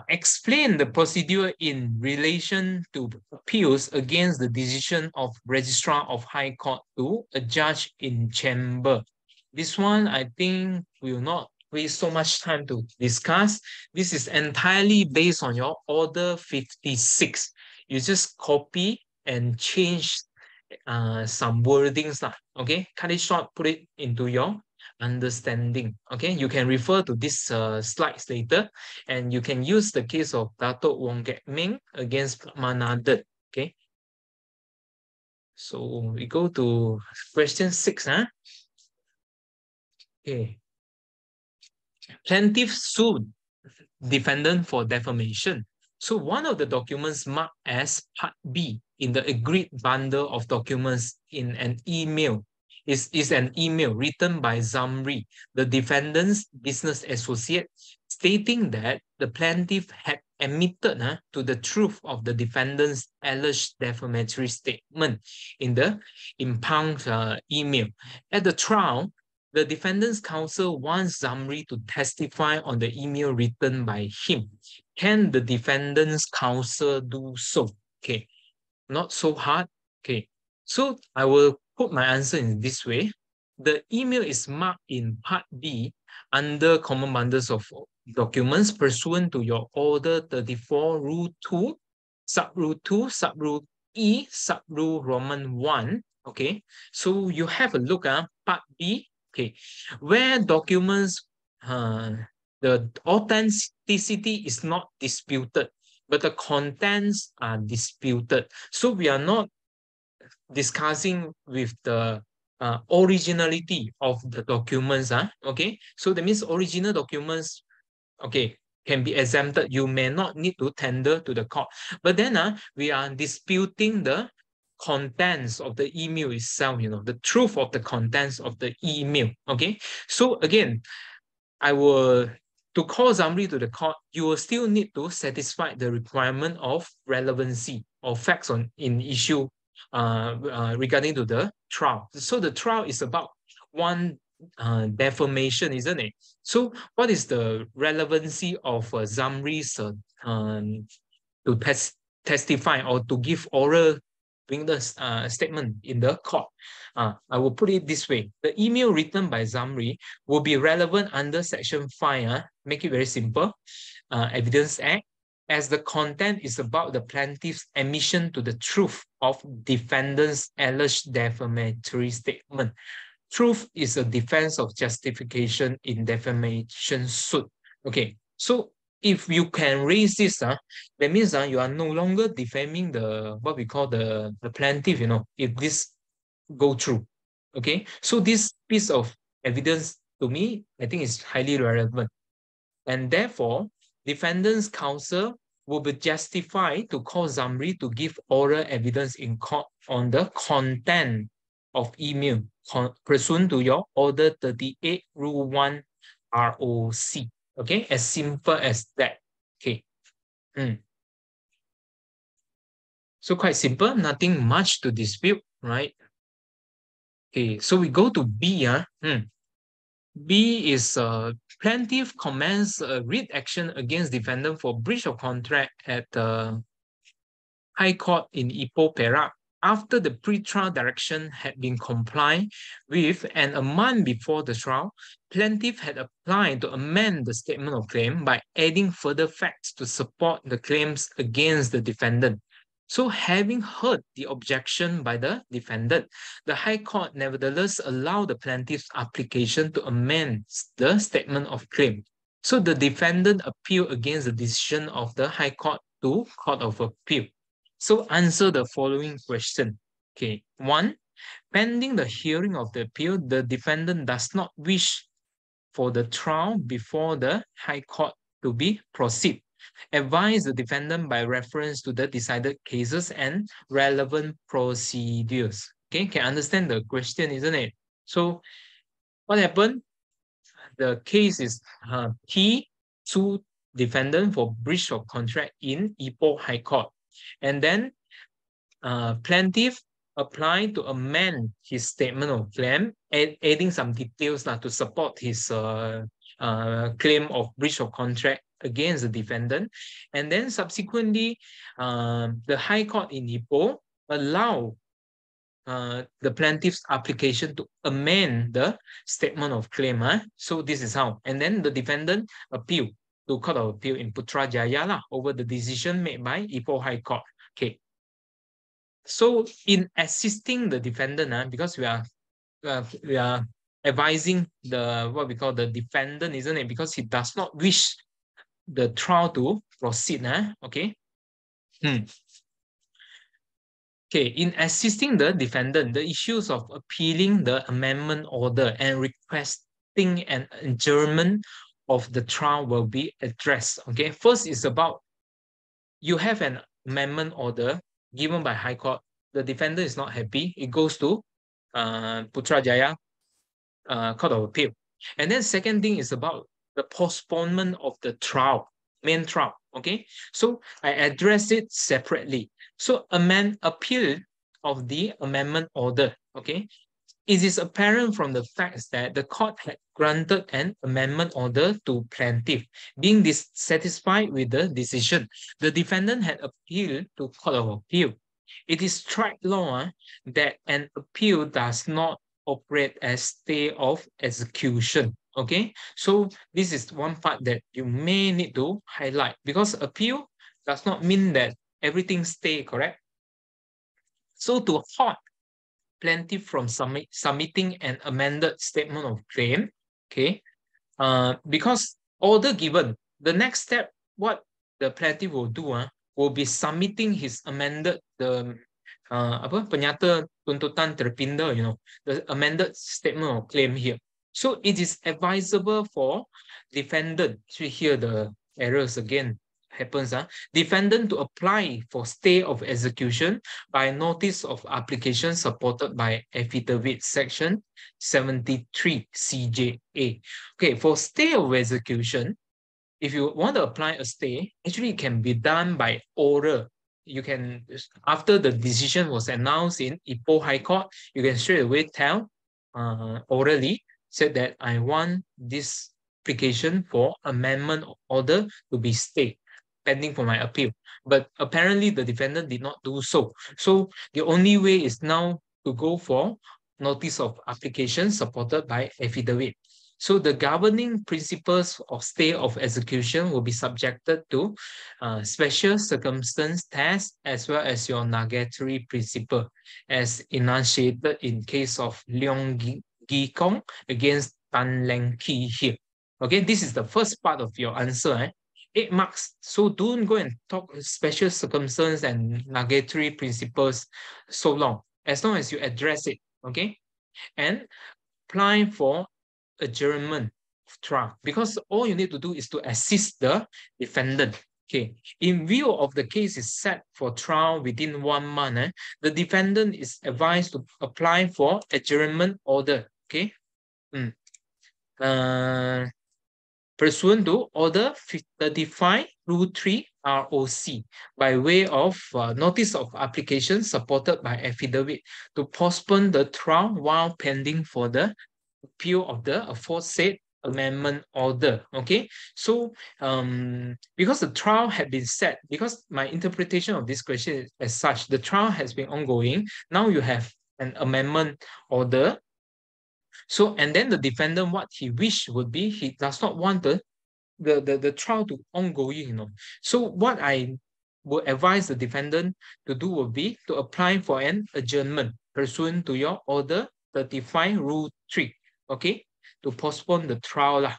Explain the procedure in relation to appeals against the decision of Registrar of High Court to a judge in chamber. This one, I think, will not waste so much time to discuss. This is entirely based on your Order 56. You just copy and change some wordings, okay? Cut it short, put it into your understanding. Okay, you can refer to these slides later, and you can use the case of Datuk Wong Kek Ming against Manadet. Okay, so we go to question 6. Okay, plaintiff sued defendant for defamation. So one of the documents marked as Part B in the agreed bundle of documents in an email is an email written by Zamri, the defendant's business associate, stating that the plaintiff had admitted to the truth of the defendant's alleged defamatory statement in the impugned email. At the trial, the defendant's counsel wants Zamri to testify on the email written by him. Can the defendant's counsel do so? Okay, not so hard. Okay, so I will put my answer in this way. The email is marked in Part B under Common Bundles of Documents pursuant to your Order 34, Rule 2, Sub-Rule 2, Sub-Rule E, Sub-Rule Roman 1. Okay, so you have a look at Part B. Okay, where documents, the authenticity is not disputed, but the contents are disputed. So we are not discussing with the originality of the documents. Okay, so that means original documents, okay, can be exempted. You may not need to tender to the court. But then we are disputing the contents of the email itself, the truth of the contents of the email. Okay, so again, I will, to call Zamri to the court, you will still need to satisfy the requirement of relevancy or facts in issue regarding to the trial. So the trial is about one defamation, isn't it? So what is the relevancy of Zamri's to testify or to give oral witness statement in the court? I will put it this way. The email written by Zamri will be relevant under Section 5, make it very simple, Evidence Act, as the content is about the plaintiff's admission to the truth of defendant's alleged defamatory statement. Truth is a defense of justification in defamation suit. Okay, so if you can raise this, that means you are no longer defaming the what we call the plaintiff, if this go through. Okay, so this piece of evidence to me, I think is highly relevant. And therefore, defendant's counsel will be justified to call Zamri to give oral evidence in court on the content of email pursuant to your Order 38, Rule 1, ROC. Okay, as simple as that. Okay. So quite simple, nothing much to dispute, right? Okay, so we go to B. B is plaintiff commence a writ action against defendant for breach of contract at the High Court in Ipoh, Perak, after the pre-trial direction had been complied with, and a month before the trial, plaintiff had applied to amend the statement of claim by adding further facts to support the claims against the defendant. So having heard the objection by the defendant, the High Court nevertheless allowed the plaintiff's application to amend the statement of claim. So the defendant appealed against the decision of the High Court to Court of Appeal. So answer the following question. Okay, 1, pending the hearing of the appeal, the defendant does not wish for the trial before the High Court to be proceed. Advise the defendant by reference to the decided cases and relevant procedures. Okay, can understand the question, isn't it? So what happened? The case is T sued defendant for breach of contract in Ipoh High Court. And then plaintiff applied to amend his statement of claim, adding some details to support his claim of breach of contract against the defendant. And then subsequently, the High Court in Ipoh allow the plaintiff's application to amend the statement of claim. So this is how. And then the defendant appeal to Court of Appeal in Putrajaya over the decision made by Ipoh High Court. Okay. So in assisting the defendant, because we are advising the what we call the defendant, isn't it? Because he does not wish the trial to proceed. Okay. Okay, in assisting the defendant, the issues of appealing the amendment order and requesting an adjournment of the trial will be addressed. Okay, first is about you have an amendment order given by High Court. The defendant is not happy. It goes to Putrajaya Court of Appeal. And then second thing is about the postponement of the trial, main trial. Okay, so I address it separately. So appeal of the amendment order. Okay, it is apparent from the facts that the court had granted an amendment order to plaintiff. Being dissatisfied with the decision, the defendant had appealed to Court of Appeal. It is track law that an appeal does not operate as stay of execution. Okay, so this is one part that you may need to highlight, because appeal does not mean that everything stay, correct? So to halt plaintiff from submitting an amended statement of claim, okay, because order given, the next step, what the plaintiff will do will be submitting his amended penyata tuntutan terpindah, the amended statement of claim here. So it is advisable for defendant, so here the errors again happens, defendant to apply for stay of execution by notice of application supported by affidavit section 73 CJA. Okay, for stay of execution, if you want to apply a stay, actually it can be done by oral. You can, after the decision was announced in Ipoh High Court, you can straight away tell orally, said that I want this application for amendment order to be stayed, pending for my appeal. But apparently the defendant did not do so. So the only way is now to go for notice of application supported by affidavit. So the governing principles of stay of execution will be subjected to special circumstance test as well as your nugatory principle as enunciated in case of Leong Gi Kong against Tan Leng Ki here. Okay, this is the first part of your answer. 8 marks. So don't go and talk special circumstance and nugatory principles so long as you address it. Okay, and apply for adjournment of trial, because all you need to do is to assist the defendant. Okay, in view of the case is set for trial within 1 month, the defendant is advised to apply for adjournment order. Okay, pursuant to Order 35 Rule 3 ROC by way of notice of application supported by affidavit to postpone the trial while pending for the appeal of the aforesaid amendment order. Okay, so because the trial had been set, because my interpretation of this question is as such, the trial has been ongoing. Now you have an amendment order. So, and then the defendant, what he wished would be, he does not want the trial to ongoing, So what I would advise the defendant to do would be to apply for an adjournment pursuant to your Order 35 Rule 3, okay, to postpone the trial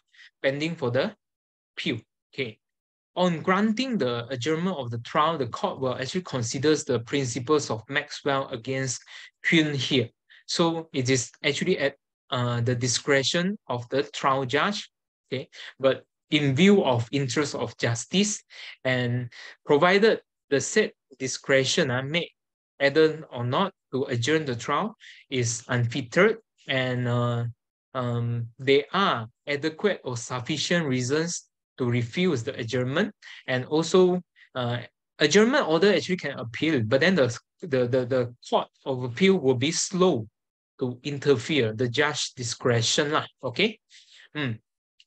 pending for the appeal. Okay. On granting the adjournment of the trial, the court will actually consider the principles of Maxwell against Kuhn here. So it is actually the discretion of the trial judge, okay, but in view of interest of justice, and provided the said discretion made either or not to adjourn the trial is unfettered, and there are adequate or sufficient reasons to refuse the adjournment, and also adjournment order actually can appeal, but then the court of appeal will be slow to interfere the judge discretion lah, okay.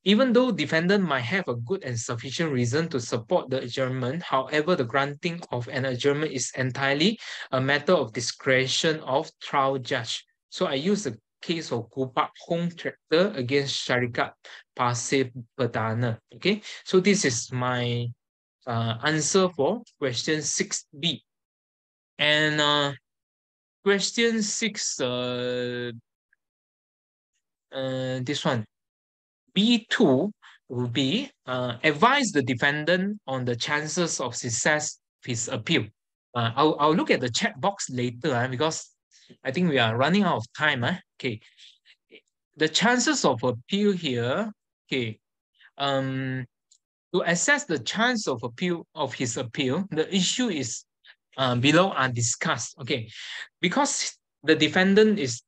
Even though defendant might have a good and sufficient reason to support the adjournment, however, the granting of an adjournment is entirely a matter of discretion of trial judge. So I use the case of Kupak Home Tractor against Syarikat Pasir Perdana. Okay, so this is my answer for question 6B. And question 6, this one, B2 will be advise the defendant on the chances of success of his appeal. I'll look at the chat box later because I think we are running out of time. Okay, the chances of appeal here, okay, to assess the chance of appeal of his appeal, the issue is below are discussed. Okay, because the defendant is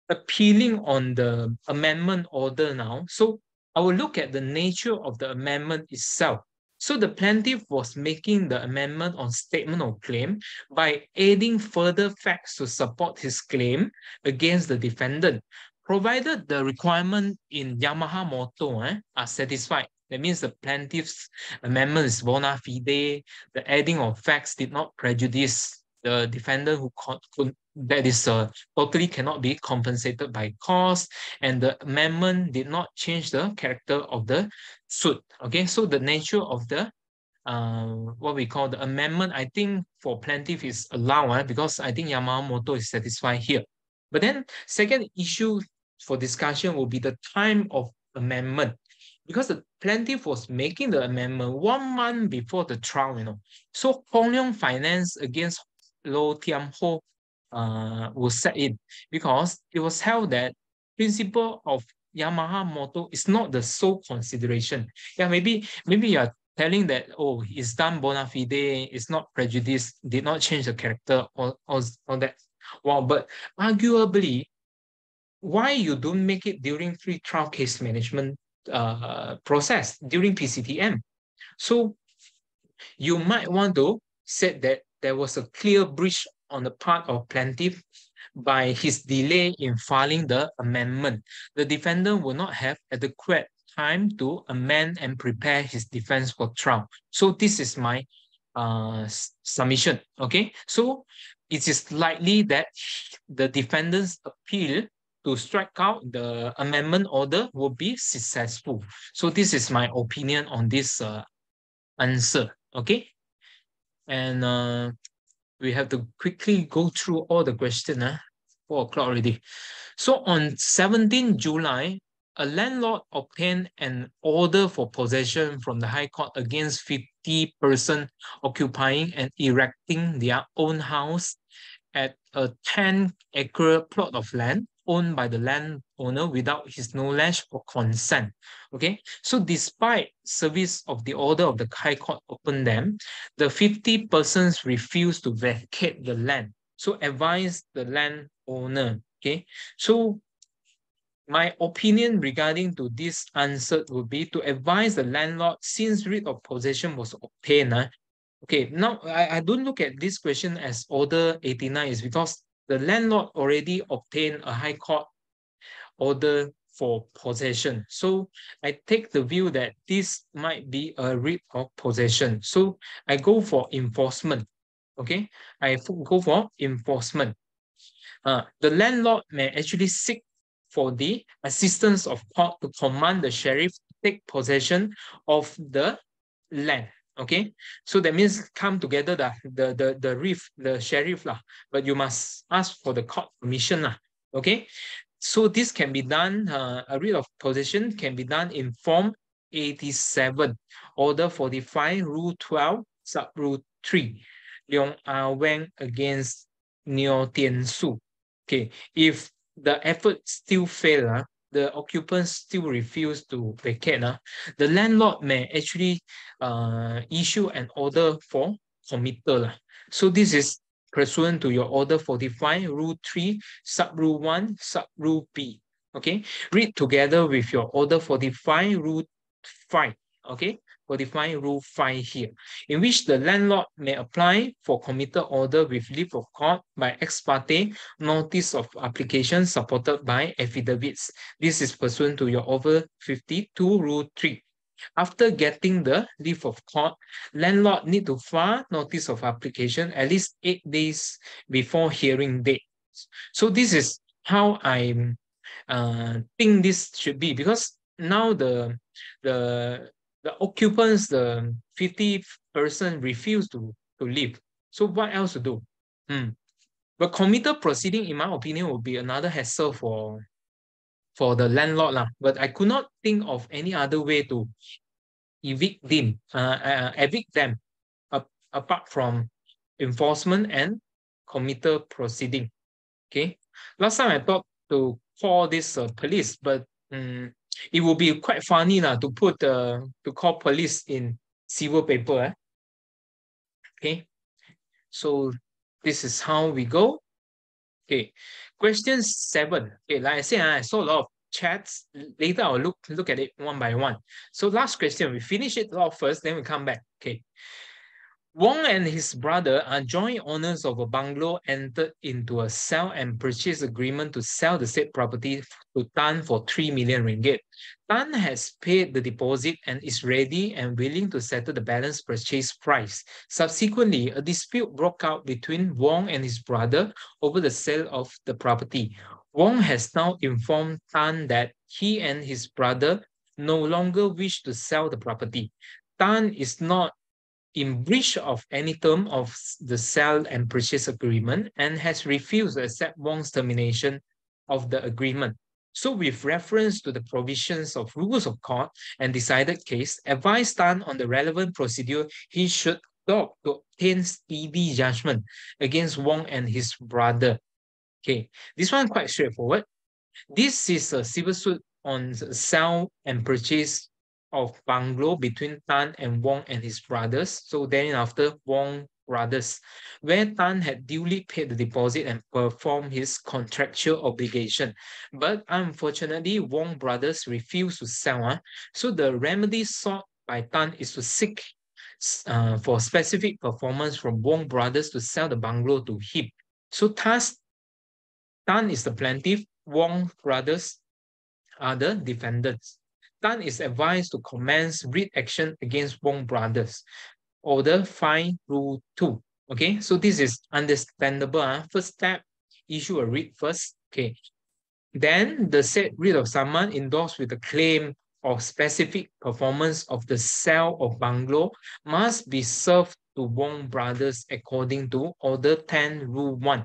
appealing on the amendment order now, so I will look at the nature of the amendment itself. So the plaintiff was making the amendment on statement of claim by adding further facts to support his claim against the defendant, provided the requirement in Yamaha Motor are satisfied. That means the plaintiff's amendment is bona fide, the adding of facts did not prejudice the defendant that is totally cannot be compensated by cost, and the amendment did not change the character of the suit. Okay, so the nature of the what we call the amendment, I think for plaintiff is allowed because I think Yamamoto is satisfied here. But then second issue for discussion will be the time of amendment, because the plaintiff was making the amendment 1 month before the trial, So Hong Leong Finance against Lo Tiam Ho was set in because it was held that principle of Yamaha Motor is not the sole consideration. Yeah, maybe you are telling that, oh, it's done bona fide, it's not prejudice, did not change the character or that. Wow, but arguably, why you don't make it during pre-trial case management process during PCTM? So you might want to say that there was a clear breach on the part of plaintiff by his delay in filing the amendment. The defendant will not have adequate time to amend and prepare his defense for trial. So this is my submission. Okay, so it is likely that the defendant's appeal to strike out the amendment order will be successful. So this is my opinion on this answer. Okay, and we have to quickly go through all the questions. 4 o'clock already. So on 17 July, a landlord obtained an order for possession from the High Court against 50 persons occupying and erecting their own house at a 10-acre plot of land owned by the landowner without his knowledge or consent. Okay, so despite service of the order of the High Court upon them, the 50 persons refused to vacate the land. So advise the landowner. Okay, so my opinion regarding to this answer would be to advise the landlord, since writ of possession was obtained. Okay, now I don't look at this question as order 89 is because the landlord already obtained a High Court order for possession. So I take the view that this might be a writ of possession. So I go for enforcement. Okay, I go for enforcement. The landlord may actually seek for the assistance of court to command the sheriff to take possession of the land. Okay, so that means come together the sheriff lah, but you must ask for the court permission lah. Okay, so this can be done, a writ of possession can be done in form 87, order 45, rule 12, sub rule 3, Leong Ah Weng against Neo Tien Su. Okay, if the effort still fail, the occupants still refuse to vacate, the landlord may actually issue an order for committal. So this is pursuant to your Order 45, Rule 3, Sub Rule 1, Sub Rule B. Okay, read together with your Order 45, Rule 5. Okay, 45, Rule 5 here, in which the landlord may apply for committal order with leave of court by ex parte notice of application supported by affidavits. This is pursuant to your Order 52, Rule 3. After getting the leave of court, landlord need to file notice of application at least 8 days before hearing date. So this is how I think this should be, because now the occupants, the 50% refuse to leave. So what else to do? But committal proceeding, in my opinion, would be another hassle for the landlord lah. But I could not think of any other way to evict them apart from enforcement and committal proceeding. Okay. Last time I thought to call this police, but it would be quite funny to call police in civil paper. Okay. So this is how we go. Okay. Question 7. Okay, like I said, I saw a lot of chats. Later I'll look at it one by one. So last question, we finish it off first, then we come back. Okay. Wong and his brother are joint owners of a bungalow entered into a sell and purchase agreement to sell the said property to Tan for 3 million ringgit. Tan has paid the deposit and is ready and willing to settle the balance purchase price. Subsequently, a dispute broke out between Wong and his brother over the sale of the property. Wong has now informed Tan that he and his brother no longer wish to sell the property. Tan is not in breach of any term of the sale and purchase agreement and has refused to accept Wong's termination of the agreement. So with reference to the provisions of rules of court and decided case, advise Tan on the relevant procedure he should adopt to obtain speedy judgment against Wong and his brother. Okay, this one quite straightforward. This is a civil suit on the sale and purchase of bungalow between Tan and Wong and his brothers. So then after Wong brothers, where Tan had duly paid the deposit and performed his contractual obligation. But unfortunately, Wong brothers refused to sell. So the remedy sought by Tan is to seek for specific performance from Wong brothers to sell the bungalow to him. So thus, Tan is the plaintiff, Wong brothers are the defendants. Tan is advised to commence writ action against Wong brothers. Order 5, Rule 2. Okay, so this is understandable. First step, issue a writ first. Okay. Then the said writ of summons endorsed with the claim of specific performance of the sale of bungalow must be served to Wong brothers according to Order 10, Rule 1.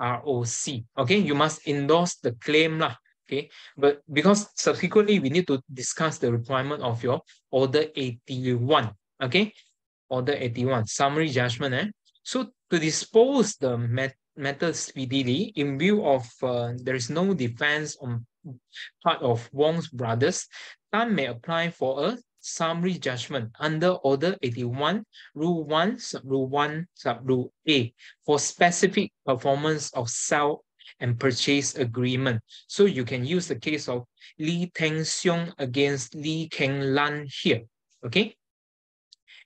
ROC. Okay, you must endorse the claim lah. Okay, but because subsequently we need to discuss the requirement of your Order 81. Okay, Order 81, summary judgment. So to dispose the matter speedily in view of there is no defense on part of Wong's brothers, Tan may apply for a summary judgment under Order 81, Rule 1, Sub-Rule 1, Sub-Rule A for specific performance of sale and purchase agreement. So you can use the case of Lee Teng Siong against Lee Keng Lan here. Okay.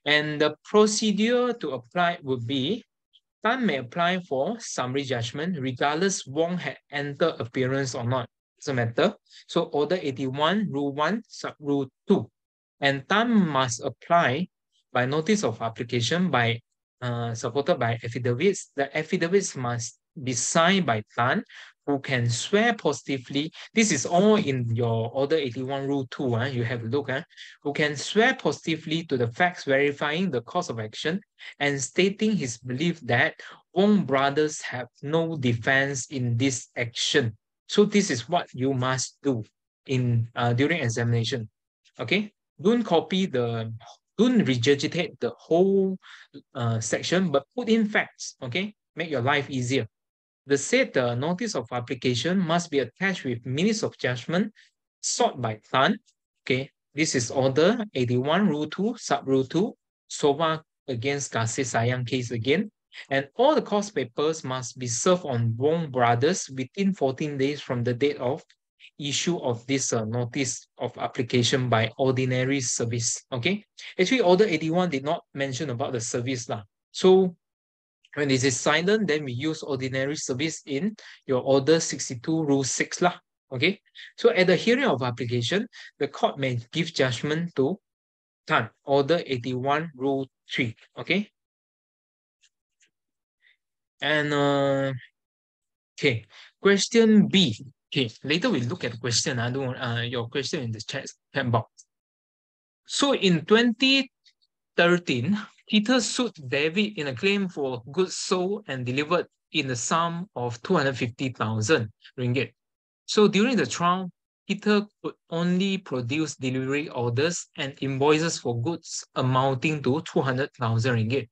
And the procedure to apply would be Tan may apply for summary judgment regardless Wong had entered appearance or not. Doesn't matter. So Order 81, Rule 1, Sub-Rule 2. And Tan must apply by notice of application by supported by affidavits. The affidavits must be signed by Tan, who can swear positively. This is all in your Order 81, Rule 2. You have a look. Who can swear positively to the facts verifying the cause of action and stating his belief that Wong brothers have no defense in this action. So this is what you must do in during examination. Okay. Don't regurgitate the whole section, but put in facts, okay? Make your life easier. the said notice of application must be attached with minutes of judgment sought by Tan. Okay, this is order 81 rule 2 sub rule 2 Sova against Kasih Sayang case again. And all the course papers must be served on Wong brothers within 14 days from the date of issue of this notice of application by ordinary service. Okay, actually order 81 did not mention about the service lah. So when it is silent, then we use ordinary service in your order 62 rule 6 lah. Okay, so at the hearing of application, the court may give judgment to Tan, order 81 rule 3. Okay, and okay, question B. Okay, later we look at the question. I don't your question in the chat box. So in 2013, Peter sued David in a claim for goods sold and delivered in the sum of 250,000 ringgit. So during the trial, Peter could only produce delivery orders and invoices for goods amounting to 200,000 ringgit.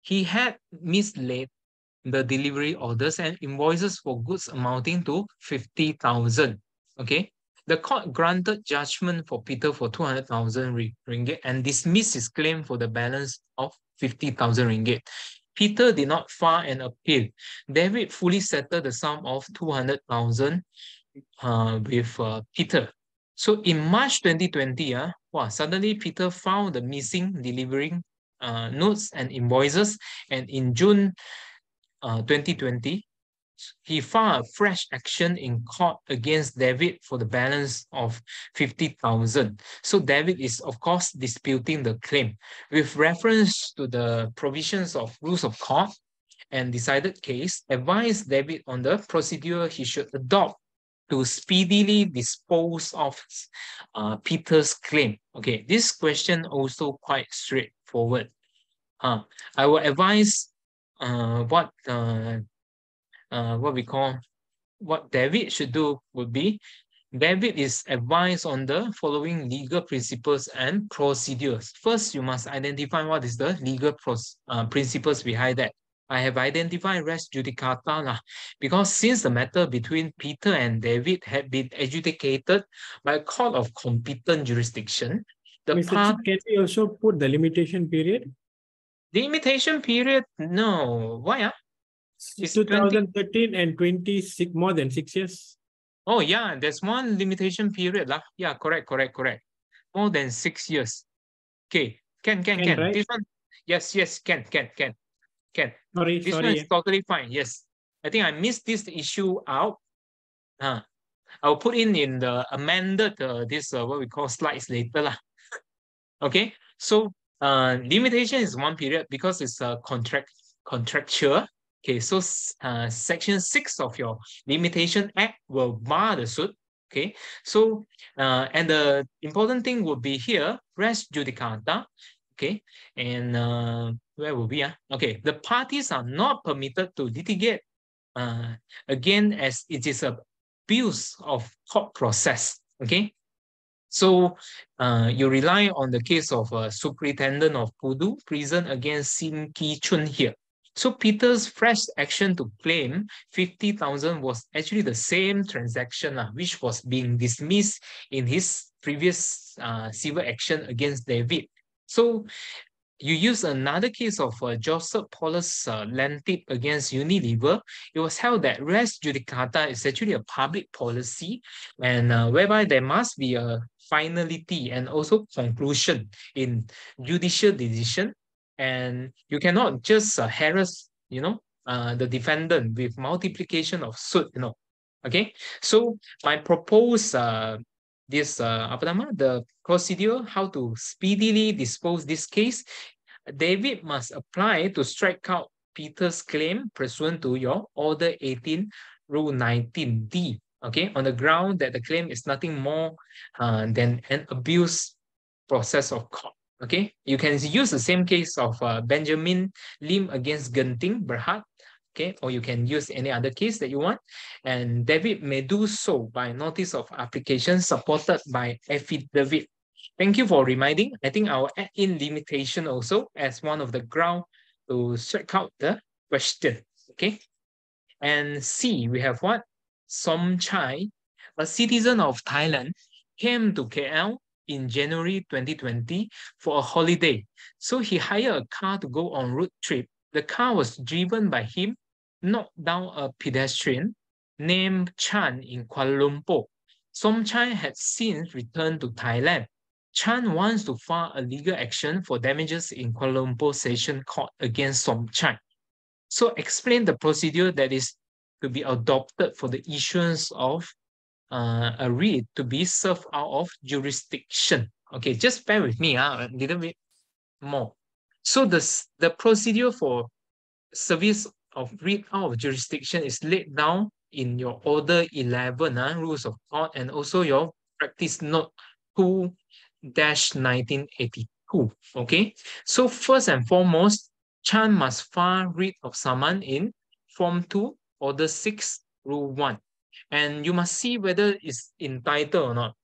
He had mislaid the delivery orders and invoices for goods amounting to 50,000. Okay. The court granted judgment for Peter for 200,000 ringgit and dismissed his claim for the balance of 50,000 ringgit. Peter did not file an appeal. David fully settled the sum of 200,000 with Peter. So in March 2020, suddenly Peter found the missing delivering notes and invoices, and in June 2020, he filed a fresh action in court against David for the balance of 50,000. So David is, of course, disputing the claim. With reference to the provisions of rules of court and decided case, advised David on the procedure he should adopt to speedily dispose of Peter's claim. Okay, this question also quite straightforward. I will advise what David should do would be, David is advised on the following legal principles and procedures. First, you must identify what is the legal principles behind that. I have identified res judicata lah, because since the matter between Peter and David had been adjudicated by a court of competent jurisdiction, the Mr. Chief, can we also put the limitation period? The limitation period, no. Why? It's 2013 and 26, more than 6 years. Oh yeah, there's one limitation period lah. Yeah, correct. More than 6 years. Okay, can. Right? This one, yes, can. Sorry. One is totally fine. Yes, I think I missed this issue out. I'll put in the amended this what we call slides later lah. Okay, so limitation is one period because it's a contractual. Okay, so section 6 of your Limitation Act will bar the suit. Okay, so and the important thing would be here, res judicata. Okay, and where will we? Okay, the parties are not permitted to litigate again as it is a abuse of court process. Okay, so you rely on the case of Superintendent of Pudu Prison against Sim Ki Chun here. So Peter's fresh action to claim 50,000 was actually the same transaction which was being dismissed in his previous civil action against David. So you use another case of Joseph Paulus Lantip against Unilever. It was held that res judicata is actually a public policy, and whereby there must be a finality and also conclusion in judicial decision, and you cannot just harass, the defendant with multiplication of suit, Okay, so my proposed the procedure how to speedily dispose this case, David must apply to strike out Peter's claim pursuant to your Order 18, Rule 19D, okay, on the ground that the claim is nothing more than an abuse process of court. Okay, you can use the same case of Benjamin Lim against Genting Berhad, okay, or you can use any other case that you want, and David may do so by notice of application supported by affidavit. Thank you for reminding. I think I'll add in limitation also as one of the ground to check out the question. Okay. And C, we have what? Som Chai, a citizen of Thailand, came to KL in January 2020 for a holiday. So he hired a car to go on road trip. The car was driven by him, knocked down a pedestrian named Chan in Kuala Lumpur. Somchai had since returned to Thailand. Chan wants to file a legal action for damages in Kuala Lumpur Session Court against Somchai. So explain the procedure that is to be adopted for the issuance of a writ to be served out of jurisdiction. Okay, just bear with me a little bit more. So the procedure for service of writ out of jurisdiction is laid down in your Order 11, Rules of Court, and also your Practice Note 2-1982. Okay, so first and foremost, Chan must file writ of summons in Form 2, Order 6, Rule 1. And you must see whether it's entitled or not,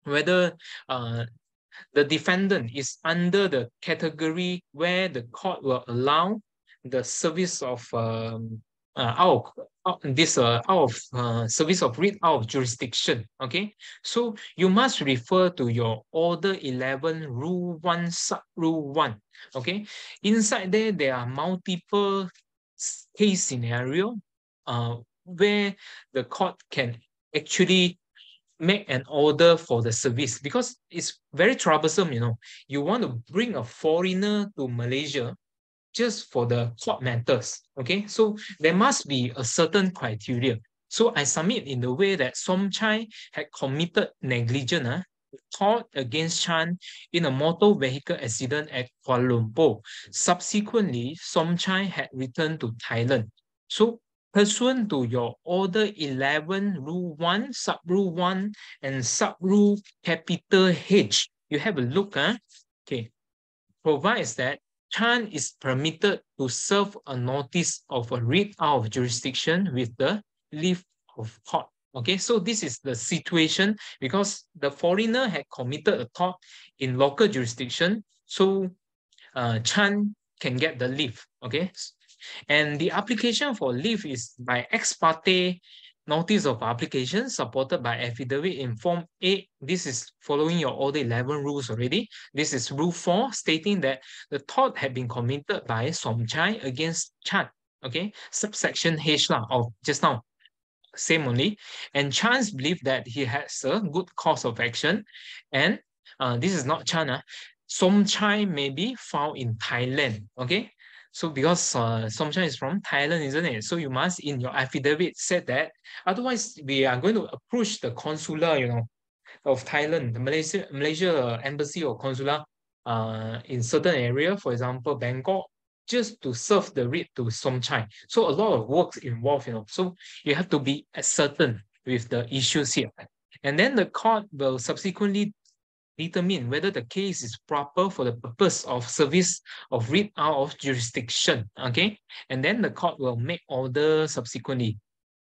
whether the defendant is under the category where the court will allow the service of service of writ out of jurisdiction. Okay, so you must refer to your Order 11, Rule 1, Sub Rule 1. Okay, inside there are multiple case scenario where the court can actually make an order for the service, because it's very troublesome, You want to bring a foreigner to Malaysia just for the court matters. Okay, so there must be a certain criteria. So I submit in the way that Somchai had committed negligence tort against Chan in a motor vehicle accident at Kuala Lumpur. Subsequently, Somchai had returned to Thailand. So pursuant to your Order 11, Rule 1, Sub-Rule 1, and Sub-Rule capital H, you have a look, okay, provides that Chan is permitted to serve a notice of a writ out of jurisdiction with the leave of court. Okay, so this is the situation because the foreigner had committed a tort in local jurisdiction, so Chan can get the leave. Okay, and the application for leave is by ex parte notice of application supported by affidavit in Form 8. This is following your Order 11 rules already. This is Rule 4 stating that the tort had been committed by Somchai against Chan. Okay, subsection H of just now. Same only. And Chan's believed that he has a good cause of action. And this is not Chan. Somchai may be found in Thailand. Okay, so because Somchai is from Thailand, isn't it? So you must, in your affidavit, say that. Otherwise, we are going to approach the consular, of Thailand, the Malaysia embassy or consular in certain area, for example, Bangkok, just to serve the writ to Somchai. So a lot of work involved, So you have to be certain with the issues here. And then the court will subsequently determine whether the case is proper for the purpose of service of writ out of jurisdiction. Okay, and then the court will make order subsequently.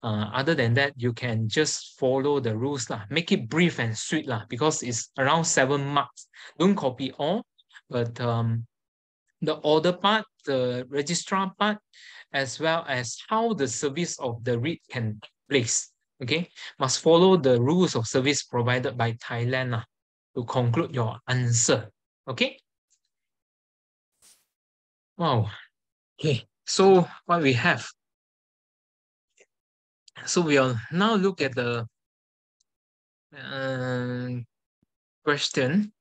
Other than that, you can just follow the rules lah. Make it brief and sweet lah, because it's around 7 marks. Don't copy all, but the order part, the registrar part, as well as how the service of the writ can take place. Okay, must follow the rules of service provided by Thailand lah, to conclude your answer. Okay. Wow. Okay. So what we have. So we'll now look at the question.